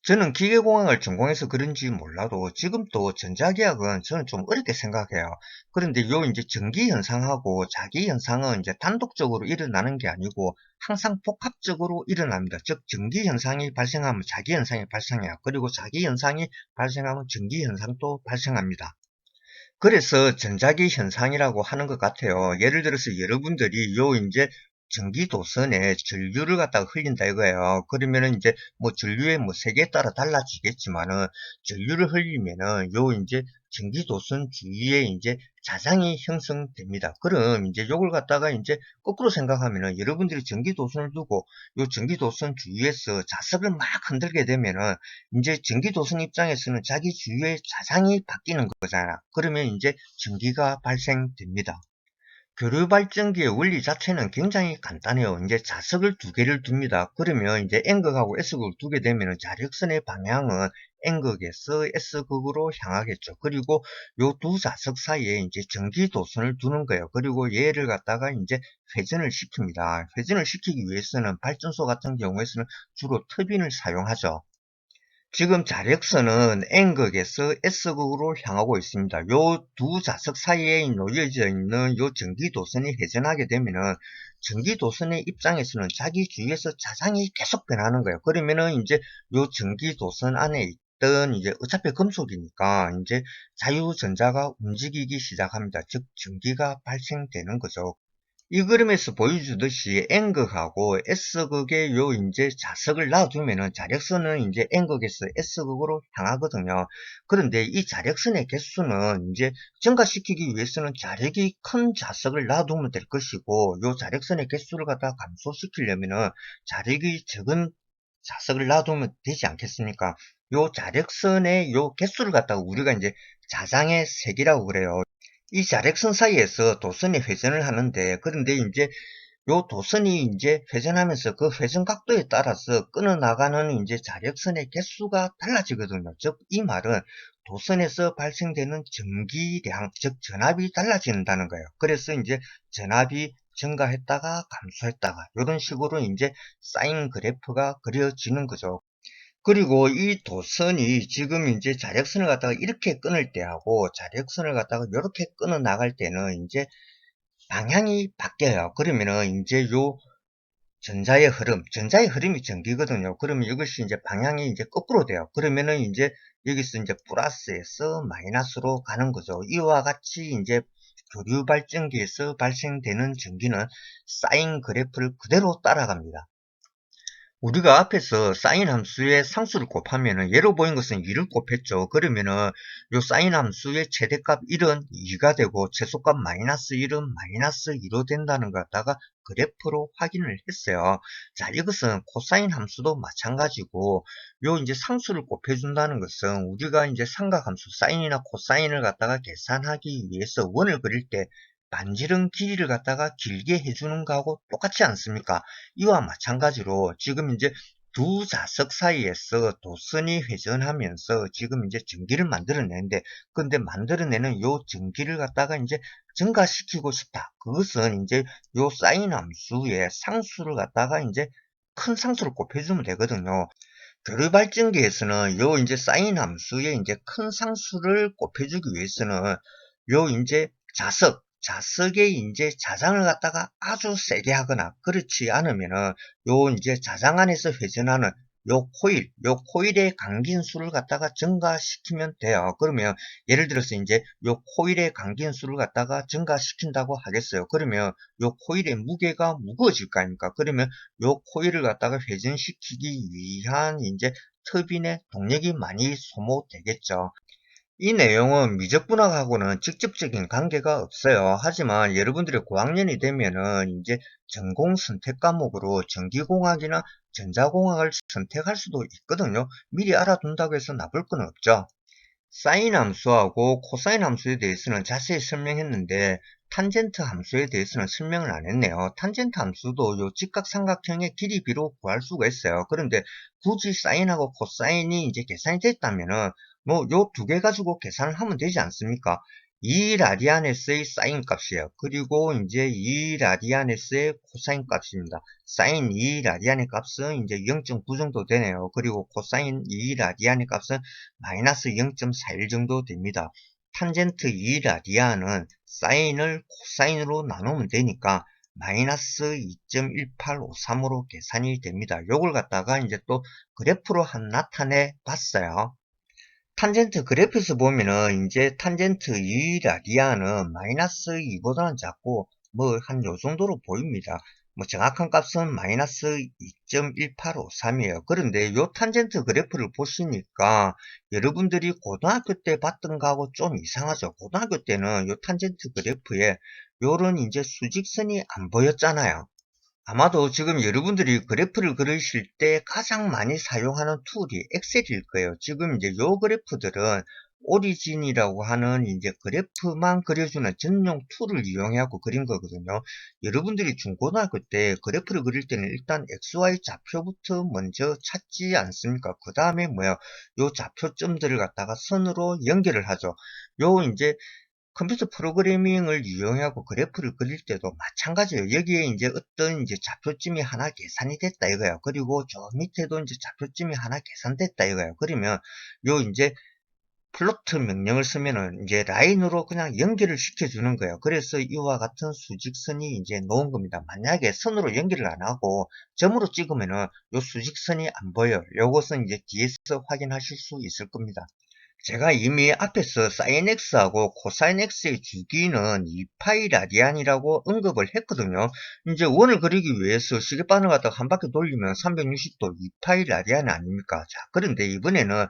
저는 기계공학을 전공해서 그런지 몰라도 지금도 전자기학은 저는 좀 어렵게 생각해요. 그런데 요 이제 전기현상하고 자기현상은 이제 단독적으로 일어나는 게 아니고 항상 복합적으로 일어납니다. 즉, 전기현상이 발생하면 자기현상이 발생해요. 그리고 자기현상이 발생하면 전기현상도 발생합니다. 그래서 전자기 현상이라고 하는 것 같아요. 예를 들어서 여러분들이 요 이제 전기도선에 전류를 갖다가 흘린다 이거예요. 그러면은 이제 뭐 전류의 뭐 세계에 따라 달라지겠지만은 전류를 흘리면은 요 이제 전기도선 주위에 이제 자장이 형성됩니다. 그럼 이제 요걸 갖다가 이제 거꾸로 생각하면은 여러분들이 전기도선을 두고 요 전기도선 주위에서 자석을 막 흔들게 되면은 이제 전기도선 입장에서는 자기 주위의 자장이 바뀌는 거잖아. 그러면 이제 전기가 발생됩니다. 교류발전기의 원리 자체는 굉장히 간단해요. 이제 자석을 두 개를 둡니다. 그러면 이제 N극하고 S극을 두게 되면 자력선의 방향은 N극에서 S극으로 향하겠죠. 그리고 요 두 자석 사이에 이제 전기도선을 두는 거예요. 그리고 얘를 갖다가 이제 회전을 시킵니다. 회전을 시키기 위해서는 발전소 같은 경우에서는 주로 터빈을 사용하죠. 지금 자력선은 N극에서 S극으로 향하고 있습니다. 요 두 자석 사이에 놓여져 있는 요 전기도선이 회전하게 되면은 전기도선의 입장에서는 자기 주위에서 자장이 계속 변하는 거예요. 그러면은 이제 요 전기도선 안에 있던 이제 어차피 금속이니까 이제 자유전자가 움직이기 시작합니다. 즉 전기가 발생되는 거죠. 이 그림에서 보여주듯이 N극하고 S극의 요 이제 자석을 놔두면은 자력선은 이제 N극에서 S극으로 향하거든요. 그런데 이 자력선의 개수는 이제 증가시키기 위해서는 자력이 큰 자석을 놔두면 될 것이고, 요 자력선의 개수를 갖다 감소시키려면은 자력이 적은 자석을 놔두면 되지 않겠습니까? 요 자력선의 요 개수를 갖다가 우리가 이제 자장의 색이라고 그래요. 이 자력선 사이에서 도선이 회전을 하는데, 그런데 이제 요 도선이 이제 회전하면서 그 회전 각도에 따라서 끊어나가는 이제 자력선의 개수가 달라지거든요. 즉, 이 말은 도선에서 발생되는 전기량, 즉 전압이 달라진다는 거예요. 그래서 이제 전압이 증가했다가 감소했다가 이런 식으로 이제 사인 그래프가 그려지는 거죠. 그리고 이 도선이 지금 이제 자력선을 갖다가 이렇게 끊을 때하고 자력선을 갖다가 이렇게 끊어 나갈 때는 이제 방향이 바뀌어요. 그러면은 이제 요 전자의 흐름이 전기거든요. 그러면 이것이 이제 방향이 이제 거꾸로 돼요. 그러면은 이제 여기서 이제 플러스에서 마이너스로 가는 거죠. 이와 같이 이제 교류 발전기에서 발생되는 전기는 사인 그래프를 그대로 따라갑니다. 우리가 앞에서 사인 함수의 상수를 곱하면은 예로 보인 것은 2를 곱했죠. 그러면은 요 사인 함수의 최대값 1은 2가 되고 최소값 마이너스 1은 마이너스 2로 된다는 걸 갖다가 그래프로 확인을 했어요. 자, 이것은 코사인 함수도 마찬가지고 요 이제 상수를 곱해준다는 것은 우리가 이제 삼각함수 사인이나 코사인을 갖다가 계산하기 위해서 원을 그릴 때 반지름 길이를 갖다가 길게 해주는 거하고 똑같지 않습니까? 이와 마찬가지로 지금 이제 두 자석 사이에서 도선이 회전하면서 지금 이제 전기를 만들어내는데, 근데 만들어내는 요 전기를 갖다가 이제 증가시키고 싶다. 그것은 이제 요 사인 함수의 상수를 갖다가 이제 큰 상수를 곱해주면 되거든요. 교류 발전기에서는 요 이제 사인 함수의 이제 큰 상수를 곱해주기 위해서는 요 이제 자석의 이제 자장을 갖다가 아주 세게 하거나 그렇지 않으면은 요 이제 자장 안에서 회전하는 요 코일의 강긴수를 갖다가 증가시키면 돼요. 그러면 예를 들어서 이제 요 코일의 강긴수를 갖다가 증가시킨다고 하겠어요. 그러면 요 코일의 무게가 무거워질 거 아닙니까? 그러면 요 코일을 갖다가 회전시키기 위한 이제 터빈의 동력이 많이 소모되겠죠. 이 내용은 미적분학하고는 직접적인 관계가 없어요. 하지만 여러분들이 고학년이 되면은 이제 전공 선택 과목으로 전기공학이나 전자공학을 선택할 수도 있거든요. 미리 알아둔다고 해서 나쁠 건 없죠. 사인 함수하고 코사인 함수에 대해서는 자세히 설명했는데 탄젠트 함수에 대해서는 설명을 안 했네요. 탄젠트 함수도 요 직각삼각형의 길이비로 구할 수가 있어요. 그런데 굳이 사인하고 코사인이 이제 계산이 됐다면은 뭐 요 두 개 가지고 계산을 하면 되지 않습니까? 2 라디안에서의 사인 값이에요. 그리고 이제 2 라디안에서의 코사인 값입니다. 사인 2 라디안의 값은 이제 0.9 정도 되네요. 그리고 코사인 2 라디안의 값은 마이너스 0.41 정도 됩니다. 탄젠트 2 라디안은 사인을 코사인으로 나누면 되니까 마이너스 2.1853으로 계산이 됩니다. 요걸 갖다가 이제 또 그래프로 한 나타내 봤어요. 탄젠트 그래프에서 보면은 이제 탄젠트 2 라디안은 마이너스 2보다는 작고 뭐 한 요 정도로 보입니다. 뭐 정확한 값은 마이너스 2.1853이에요. 그런데 요 탄젠트 그래프를 보시니까 여러분들이 고등학교 때 봤던 거하고 좀 이상하죠. 고등학교 때는 요 탄젠트 그래프에 요런 이제 수직선이 안 보였잖아요. 아마도 지금 여러분들이 그래프를 그리실 때 가장 많이 사용하는 툴이 엑셀일 거예요. 지금 이제 요 그래프들은 오리진이라고 하는 이제 그래프만 그려주는 전용 툴을 이용하고 그린 거거든요. 여러분들이 중고등학교 때 그래프를 그릴 때는 일단 XY 좌표부터 먼저 찾지 않습니까? 그 다음에 뭐야? 요 좌표점들을 갖다가 선으로 연결을 하죠. 요 이제 컴퓨터 프로그래밍을 이용하고 그래프를 그릴 때도 마찬가지예요. 여기에 이제 어떤 이제 좌표점이 하나 계산이 됐다 이거예요. 그리고 저 밑에도 이제 좌표점이 하나 계산됐다 이거예요. 그러면 요 이제 플로트 명령을 쓰면은 이제 라인으로 그냥 연결을 시켜주는 거예요. 그래서 이와 같은 수직선이 이제 놓은 겁니다. 만약에 선으로 연결을 안 하고 점으로 찍으면은 요 수직선이 안 보여요. 요것은 이제 뒤에서 확인하실 수 있을 겁니다. 제가 이미 앞에서 sin x하고 cosine x의 주기는 2파이 라디안이라고 언급을 했거든요. 이제 원을 그리기 위해서 시계바늘 갖다가 한 바퀴 돌리면 360도 2파이 라디안 아닙니까? 자, 그런데 이번에는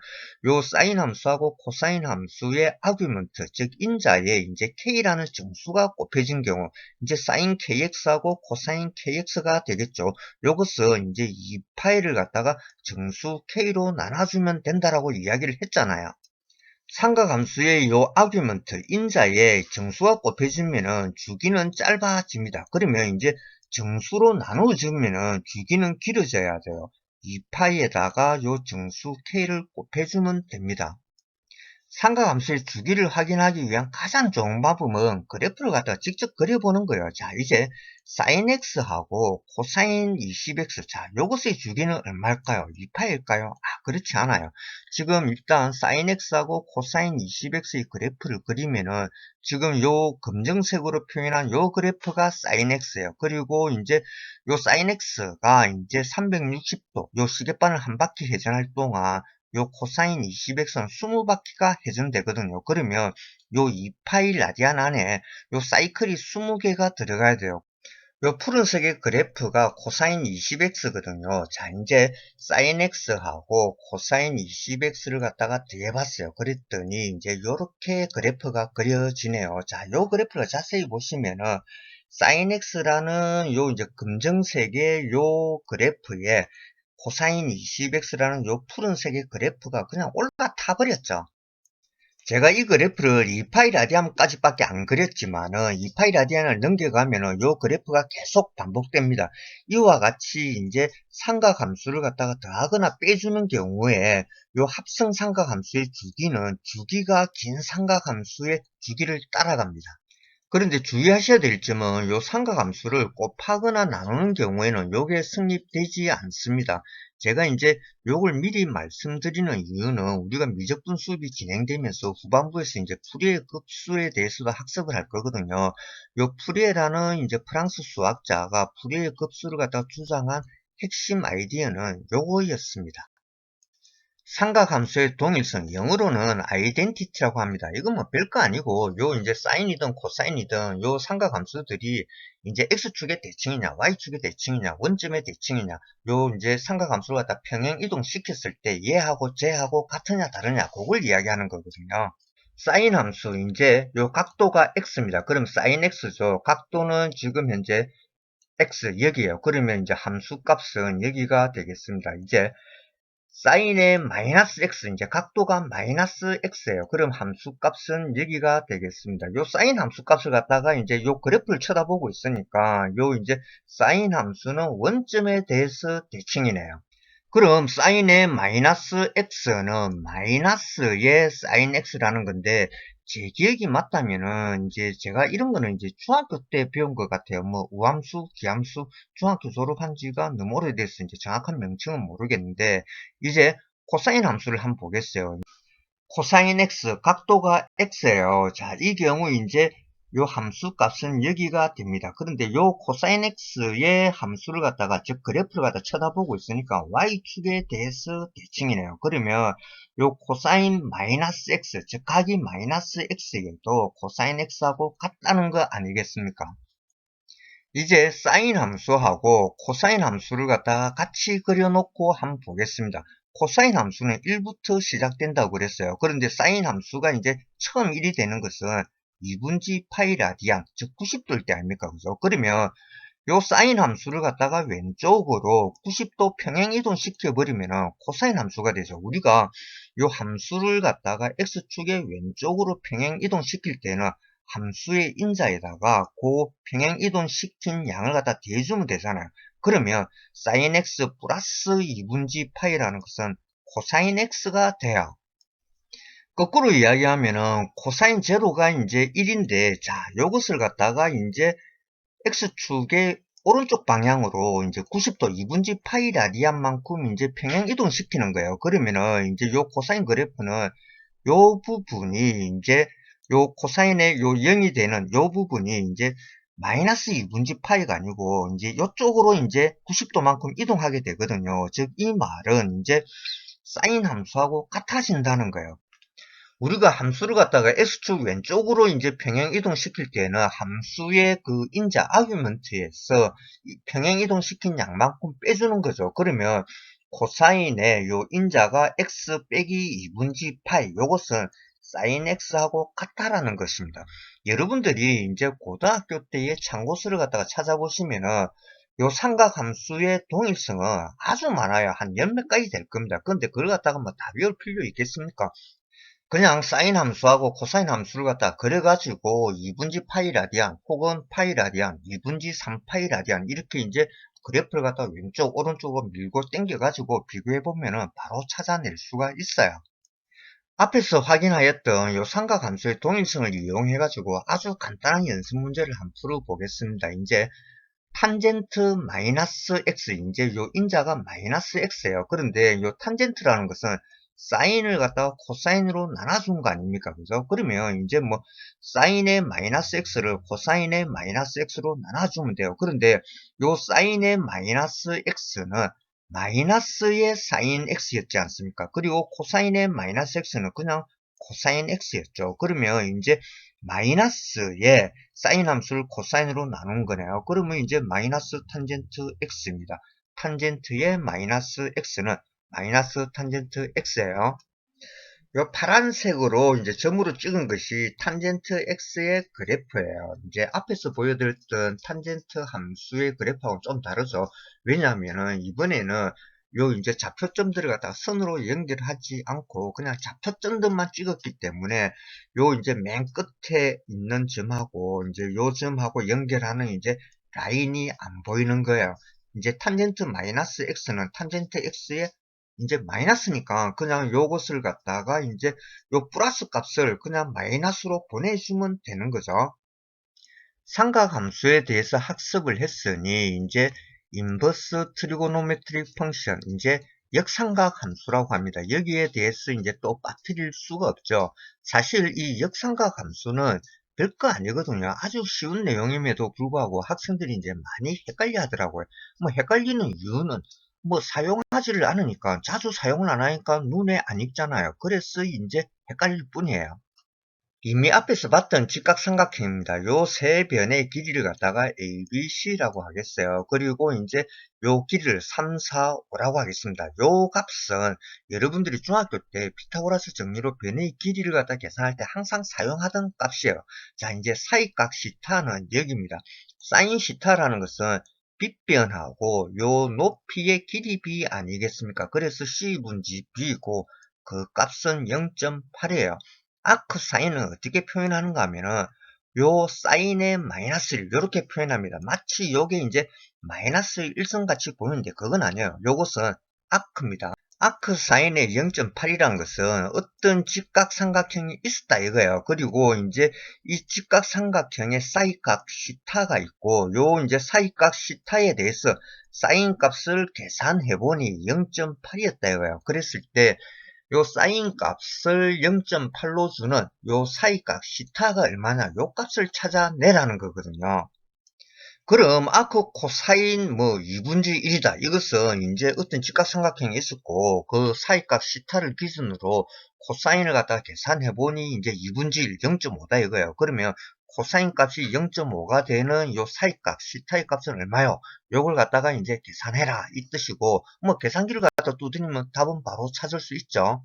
요 sin 함수하고 cosine 함수의 아규먼트, 즉 인자에 이제 k라는 정수가 곱해진 경우 이제 sin kx하고 cosine kx가 되겠죠. 요것은 이제 2파이를 갖다가 정수 k로 나눠주면 된다라고 이야기를 했잖아요. 삼각함수의 요 아규먼트 인자에 정수가 곱해지면은 주기는 짧아집니다. 그러면 이제 정수로 나누어지면은 주기는 길어져야 돼요. 2파이에다가 요 정수 k를 곱해주면 됩니다. 삼각함수의 주기를 확인하기 위한 가장 좋은 방법은 그래프를 갖다가 직접 그려보는 거예요. 자, 이제 sin x하고 코사인 20x. 자, 요것의 주기는 얼마일까요? 2파일까요? 그렇지 않아요. 지금 일단 sin x하고 코사인 20x의 그래프를 그리면은 지금 요 검정색으로 표현한 요 그래프가 sin x예요. 그리고 이제 요 sin x가 이제 360도 요 시계바늘 한 바퀴 회전할 동안 요 코사인 20x는 20바퀴가 회전되거든요. 그러면 요 2파이 라디안 안에 요 사이클이 20개가 들어가야 돼요. 요 푸른색의 그래프가 코사인 20x거든요. 자, 이제 사인 x하고 코사인 20x를 갖다가 더해봤어요. 그랬더니 이제 요렇게 그래프가 그려지네요. 자, 요 그래프를 자세히 보시면은 사인 x라는 요 이제 검정색의 요 그래프에 코사인 20x라는 요 푸른색의 그래프가 그냥 올라타 버렸죠. 제가 이 그래프를 2파이 라디안까지밖에 안 그렸지만은 2파이 라디안을 넘겨가면은 요 그래프가 계속 반복됩니다. 이와 같이 이제 삼각함수를 갖다가 더하거나 빼주는 경우에 요 합성 삼각함수의 주기는 주기가 긴 삼각함수의 주기를 따라갑니다. 그런데 주의하셔야 될 점은 요 삼각함수를 곱하거나 나누는 경우에는 요게 성립되지 않습니다. 제가 이제 요걸 미리 말씀드리는 이유는 우리가 미적분 수업이 진행되면서 후반부에서 이제 푸리에 급수에 대해서도 학습을 할 거거든요. 요 푸리에라는 이제 프랑스 수학자가 푸리에 급수를 갖다 주장한 핵심 아이디어는 요거였습니다. 삼각함수의 동일성, 영어로는 아이덴티티라고 합니다. 이건 뭐 별거 아니고, 요 이제 사인이든 코사인이든 요 삼각함수들이 이제 x축의 대칭이냐, y축의 대칭이냐, 원점의 대칭이냐, 요 이제 삼각함수를 갖다 평행 이동시켰을 때 얘하고 쟤하고 같으냐 다르냐, 그걸 이야기하는 거거든요. 사인 함수, 이제 요 각도가 x입니다. 그럼 사인 x죠. 각도는 지금 현재 x, 여기에요. 그러면 이제 함수 값은 여기가 되겠습니다. 이제 사인의 마이너스 x, 이제 각도가 마이너스 x예요. 그럼 함수 값은 여기가 되겠습니다. 요 사인 함수 값을 갖다가 이제 요 그래프를 쳐다보고 있으니까 요 이제 사인 함수는 원점에 대해서 대칭이네요. 그럼 사인의 마이너스 x는 마이너스의 사인 x라는 건데 제 기억이 맞다면은 이제 제가 이런 거는 이제 중학교 때 배운 것 같아요. 뭐 우함수, 기함수 중학교 졸업한 지가 너무 오래돼서 이제 정확한 명칭은 모르겠는데 이제 코사인 함수를 한번 보겠어요. 코사인 x, 각도가 x예요. 자, 이 경우 이제 요 함수 값은 여기가 됩니다. 그런데 요 코사인 x의 함수를 갖다가, 즉 그래프를 갖다 쳐다보고 있으니까 y축에 대해서 대칭이네요. 그러면 요 코사인 마이너스 x, 즉 각이 마이너스 x에도 코사인 x하고 같다는 거 아니겠습니까? 이제 사인 함수하고 코사인 함수를 갖다가 같이 그려놓고 한번 보겠습니다. 코사인 함수는 1부터 시작된다고 그랬어요. 그런데 사인 함수가 이제 처음 1이 되는 것은 2분지 파이 라디안, 즉 90도일 때 아닙니까? 그죠? 그러면 요 사인 함수를 갖다가 왼쪽으로 90도 평행 이동 시켜버리면 코사인 함수가 되죠. 우리가 요 함수를 갖다가 x축의 왼쪽으로 평행 이동 시킬 때는 함수의 인자에다가 그 평행 이동 시킨 양을 갖다 대주면 되잖아요. 그러면 sin x 플러스 2분지 파이라는 것은 코사인 x가 돼요. 거꾸로 이야기하면은 코사인 제로가 이제 1인데, 자, 요것을 갖다가 이제 x축의 오른쪽 방향으로 이제 90도 2분지 파이 라디안만큼 이제 평행 이동시키는 거예요. 그러면은 이제 요 코사인 그래프는 요 부분이 이제 요 코사인의 요 0이 되는 요 부분이 이제 마이너스 2분지 파이가 아니고 이제 요쪽으로 이제 90도만큼 이동하게 되거든요. 즉 이 말은 이제 사인 함수하고 같아진다는 거예요. 우리가 함수를 갖다가 x축 왼쪽으로 이제 평행 이동시킬 때는 함수의 그 인자 아규먼트에서 평행 이동시킨 양만큼 빼주는 거죠. 그러면 코사인의 요 인자가 x 빼기 2분지 파이, 요것은 사인 x하고 같다라는 것입니다. 여러분들이 이제 고등학교 때의 참고서를 갖다가 찾아보시면은 요 삼각함수의 동일성은 아주 많아요. 한 10몇 가지 될 겁니다. 근데 그걸 갖다가 뭐 다 외울 필요 있겠습니까? 그냥 사인 함수하고 코사인 함수를 갖다 그래가지고 2분지 파이 라디안 혹은 파이 라디안, 2분지 3파이 라디안 이렇게 이제 그래프를 갖다 왼쪽 오른쪽으로 밀고 당겨가지고 비교해보면은 바로 찾아낼 수가 있어요. 앞에서 확인하였던 이 삼각함수의 동일성을 이용해가지고 아주 간단한 연습 문제를 한번 풀어보겠습니다. 이제 탄젠트 마이너스 x, 이제 요 인자가 마이너스 x예요. 그런데 요 탄젠트라는 것은 사인을 갖다가 코사인으로 나눠준 거 아닙니까? 그죠? 그러면 이제 뭐 사인의 마이너스 x를 코사인의 마이너스 x로 나눠주면 돼요. 그런데 요 사인의 마이너스 x는 마이너스의 사인 x였지 않습니까? 그리고 코사인의 마이너스 x는 그냥 코사인 x였죠. 그러면 이제 마이너스의 사인 함수를 코사인으로 나눈 거네요. 그러면 이제 마이너스 탄젠트 x입니다. 탄젠트의 마이너스 x는 마이너스 탄젠트 x예요. 요 파란색으로 이제 점으로 찍은 것이 탄젠트 x의 그래프예요. 이제 앞에서 보여드렸던 탄젠트 함수의 그래프하고는 좀 다르죠. 왜냐하면은 이번에는 요 이제 좌표점들을 갖다가 선으로 연결하지 않고 그냥 좌표점들만 찍었기 때문에 요 이제 맨 끝에 있는 점하고 이제 요 점하고 연결하는 이제 라인이 안 보이는 거예요. 이제 탄젠트 마이너스 x는 탄젠트 x의 이제 마이너스니까 그냥 요것을 갖다가 이제 요 플러스 값을 그냥 마이너스로 보내주면 되는 거죠. 삼각함수에 대해서 학습을 했으니 이제 인버스 트리고노메트릭 펑션, 이제 역삼각함수라고 합니다. 여기에 대해서 이제 또 빠뜨릴 수가 없죠. 사실 이 역삼각함수는 별거 아니거든요. 아주 쉬운 내용임에도 불구하고 학생들이 이제 많이 헷갈려 하더라고요. 뭐 헷갈리는 이유는 뭐 사용하지를 않으니까, 자주 사용을 안 하니까 눈에 안 익잖아요. 그래서 이제 헷갈릴 뿐이에요. 이미 앞에서 봤던 직각삼각형입니다. 요 세 변의 길이를 갖다가 A, B, C라고 하겠어요. 그리고 이제 요 길이를 3, 4, 5라고 하겠습니다. 요 값은 여러분들이 중학교 때 피타고라스 정리로 변의 길이를 갖다 계산할 때 항상 사용하던 값이에요. 자, 이제 사이값 시타는 여기입니다. 사인 시타라는 것은 빗변하고 요 높이의 길이 B 아니겠습니까? 그래서 C분지 B고 그 값은 0.8이에요. 아크 사인은 어떻게 표현하는가 하면은 요 사인의 마이너스를 이렇게 표현합니다. 마치 요게 이제 마이너스 일성같이 보이는데 그건 아니에요. 요것은 아크입니다. 아크 사인의 0.8이라는 것은 어떤 직각삼각형이 있었다 이거예요. 그리고 이제 이 직각삼각형의 사이값 시타가 있고 요 이제 사이값 시타에 대해서 사인 값을 계산해 보니 0.8이었다 이거예요. 그랬을 때 요 사인 값을 0.8로 주는 요 사이값 시타가 얼마냐 요 값을 찾아내라는 거거든요. 그럼 아크 코사인 뭐 2분지 1이다. 이것은 이제 어떤 직각삼각형이 있었고 그 사이값 시타를 기준으로 코사인을 갖다가 계산해 보니 이제 2분지 1 0.5다 이거예요. 그러면 코사인 값이 0.5가 되는 요 사이값 시타의 값은 얼마요? 요걸 갖다가 이제 계산해라 이 뜻이고 뭐 계산기를 갖다 두드리면 답은 바로 찾을 수 있죠.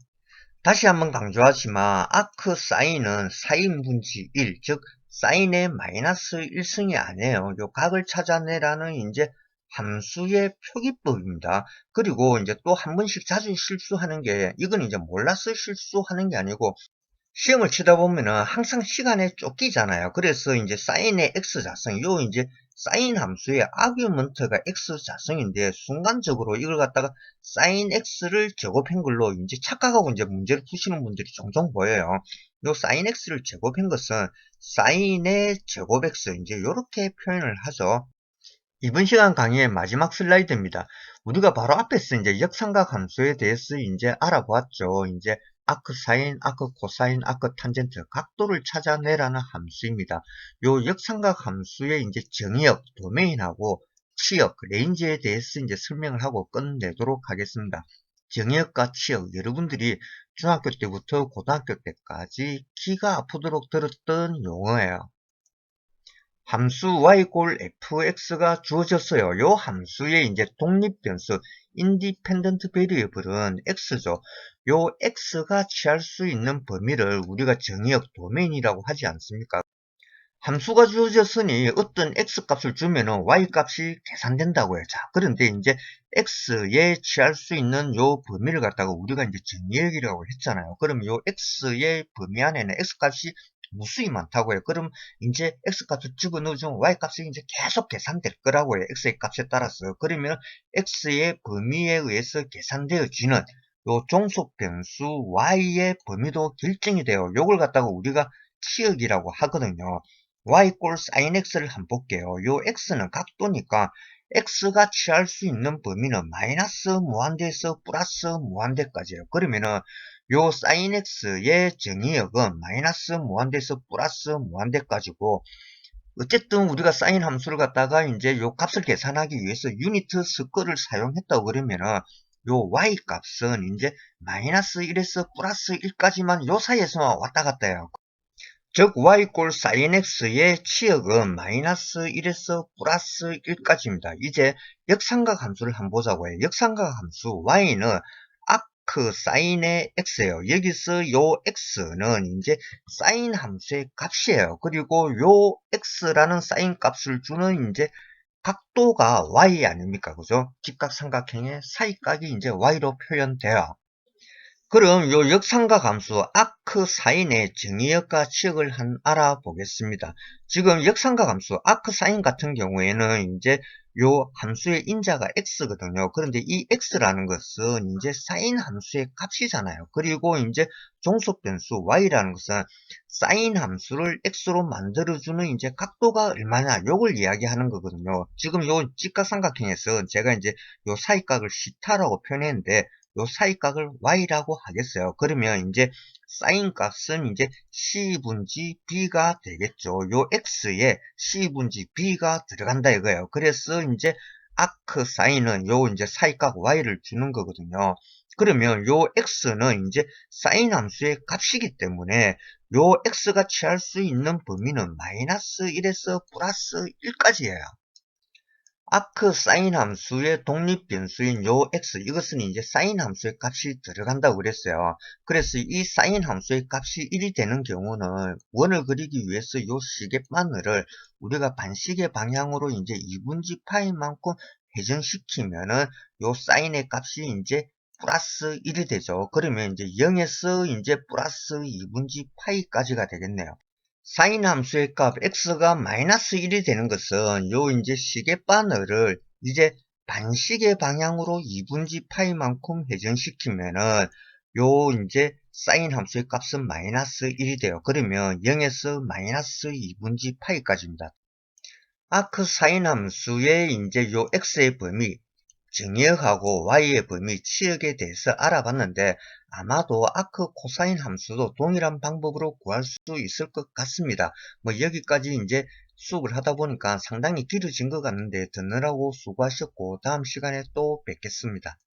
다시 한번 강조하지만 아크 사인은 사인분지 1, 즉 사인의 마이너스 1승이 아니에요. 요 각을 찾아내라는 이제 함수의 표기법입니다. 그리고 이제 또 한 번씩 자주 실수하는 게 이건 이제 몰라서 실수하는 게 아니고 시험을 치다 보면은 항상 시간에 쫓기잖아요. 그래서 이제 사인의 x자성, 요 이제 사인 함수의 아규먼트가 x자성인데 순간적으로 이걸 갖다가 사인 x를 제곱한 걸로 이제 착각하고 이제 문제를 푸시는 분들이 종종 보여요. 요 사인 x를 제곱한 것은 사인의 제곱 x 이제 요렇게 표현을 하죠. 이번 시간 강의의 마지막 슬라이드입니다. 우리가 바로 앞에서 이제 역삼각 함수에 대해서 이제 알아보았죠. 이제 아크 사인, 아크 코사인, 아크 탄젠트 각도를 찾아내라는 함수입니다. 요 역삼각 함수의 이제 정의역, 도메인하고 치역, 레인지에 대해서 이제 설명을 하고 끝내도록 하겠습니다. 정의역과 치역, 여러분들이 중학교 때부터 고등학교 때까지 기가 아프도록 들었던 용어예요. 함수 y fx가 주어졌어요. 요 함수의 이제 독립변수 independent variable은 x죠. 요 x가 취할 수 있는 범위를 우리가 정의역 도메인이라고 하지 않습니까? 함수가 주어졌으니 어떤 x값을 주면은 y값이 계산된다고요. 자, 그런데 이제 x에 취할 수 있는 요 범위를 갖다가 우리가 이제 정의역이라고 했잖아요. 그럼 요 x의 범위 안에는 x값이 무수히 많다고요. 그럼 이제 x값을 집어넣어주면 y값이 이제 계속 계산될 거라고요. x의 값에 따라서. 그러면 x의 범위에 의해서 계산되어지는 요 종속 변수 y의 범위도 결정이 돼요. 요걸 갖다가 우리가 치역이라고 하거든요. y sin x를 한번 볼게요. 요 x는 각도니까 x가 취할 수 있는 범위는 마이너스 무한대에서 플러스 무한대까지예요. 그러면은 요 sin x의 정의역은 마이너스 무한대에서 플러스 무한대까지고 어쨌든 우리가 사인 함수를 갖다가 이제 요 값을 계산하기 위해서 유니트 스퀘어를 사용했다고 그러면은 요 y 값은 이제 마이너스 1에서 플러스 1까지만 요 사이에서만 왔다 갔다 해요. 즉 y 꼴 sin x의 치역은 마이너스 1에서 플러스 1까지입니다. 이제 역삼각 함수를 한번 보자고 해요. 역삼각 함수 y는 아크 사인의 x예요. 여기서 요 x는 이제 사인 함수의 값이에요. 그리고 요 x라는 사인 값을 주는 이제 각도가 y 아닙니까? 그죠? 직각삼각형의 사이각이 이제 y로 표현돼요. 그럼 요 역삼각 함수 아크 사인의 정의역과 치역을 알아보겠습니다. 지금 역삼각 함수 아크 사인 같은 경우에는 이제 요 함수의 인자가 x거든요. 그런데 이 x라는 것은 이제 사인 함수의 값이잖아요. 그리고 이제 종속 변수 y라는 것은 사인 함수를 x로 만들어주는 이제 각도가 얼마냐 요걸 이야기하는 거거든요. 지금 요 직각삼각형에서 제가 이제 요 사이각을 시타라고 표현했는데 요 사이각을 y라고 하겠어요. 그러면 이제 사인 값은 이제 c분지 b가 되겠죠. 요 x에 c분지 b가 들어간다 이거예요. 그래서 이제 아크 사인은 요 이제 사이각 y를 주는 거거든요. 그러면 요 x는 이제 사인 함수의 값이기 때문에 요 x가 취할 수 있는 범위는 마이너스 1에서 플러스 1까지예요. 아크 사인 함수의 독립 변수인 요 x 이것은 이제 사인 함수의 값이 들어간다고 그랬어요. 그래서 이 사인 함수의 값이 1이 되는 경우는 원을 그리기 위해서 요 시계바늘을 우리가 반시계 방향으로 이제 2분지 파이만큼 회전시키면은 요 사인의 값이 이제 플러스 1이 되죠. 그러면 이제 0에서 이제 플러스 2분지 파이까지가 되겠네요. 사인 함수의 값 x가 마이너스 1이 되는 것은 요 이제 시계바늘을 이제 반시계 방향으로 2분지 파이만큼 회전시키면은 요 이제 사인 함수의 값은 마이너스 1이 돼요. 그러면 0에서 마이너스 2분지 파이까지입니다. 아크 사인 함수의 이제 요 x의 범위 정의역하고 y의 범위 치역에 대해서 알아봤는데 아마도 아크 코사인 함수도 동일한 방법으로 구할 수 있을 것 같습니다. 뭐 여기까지 이제 수업을 하다 보니까 상당히 길어진 것 같는데 듣느라고 수고하셨고 다음 시간에 또 뵙겠습니다.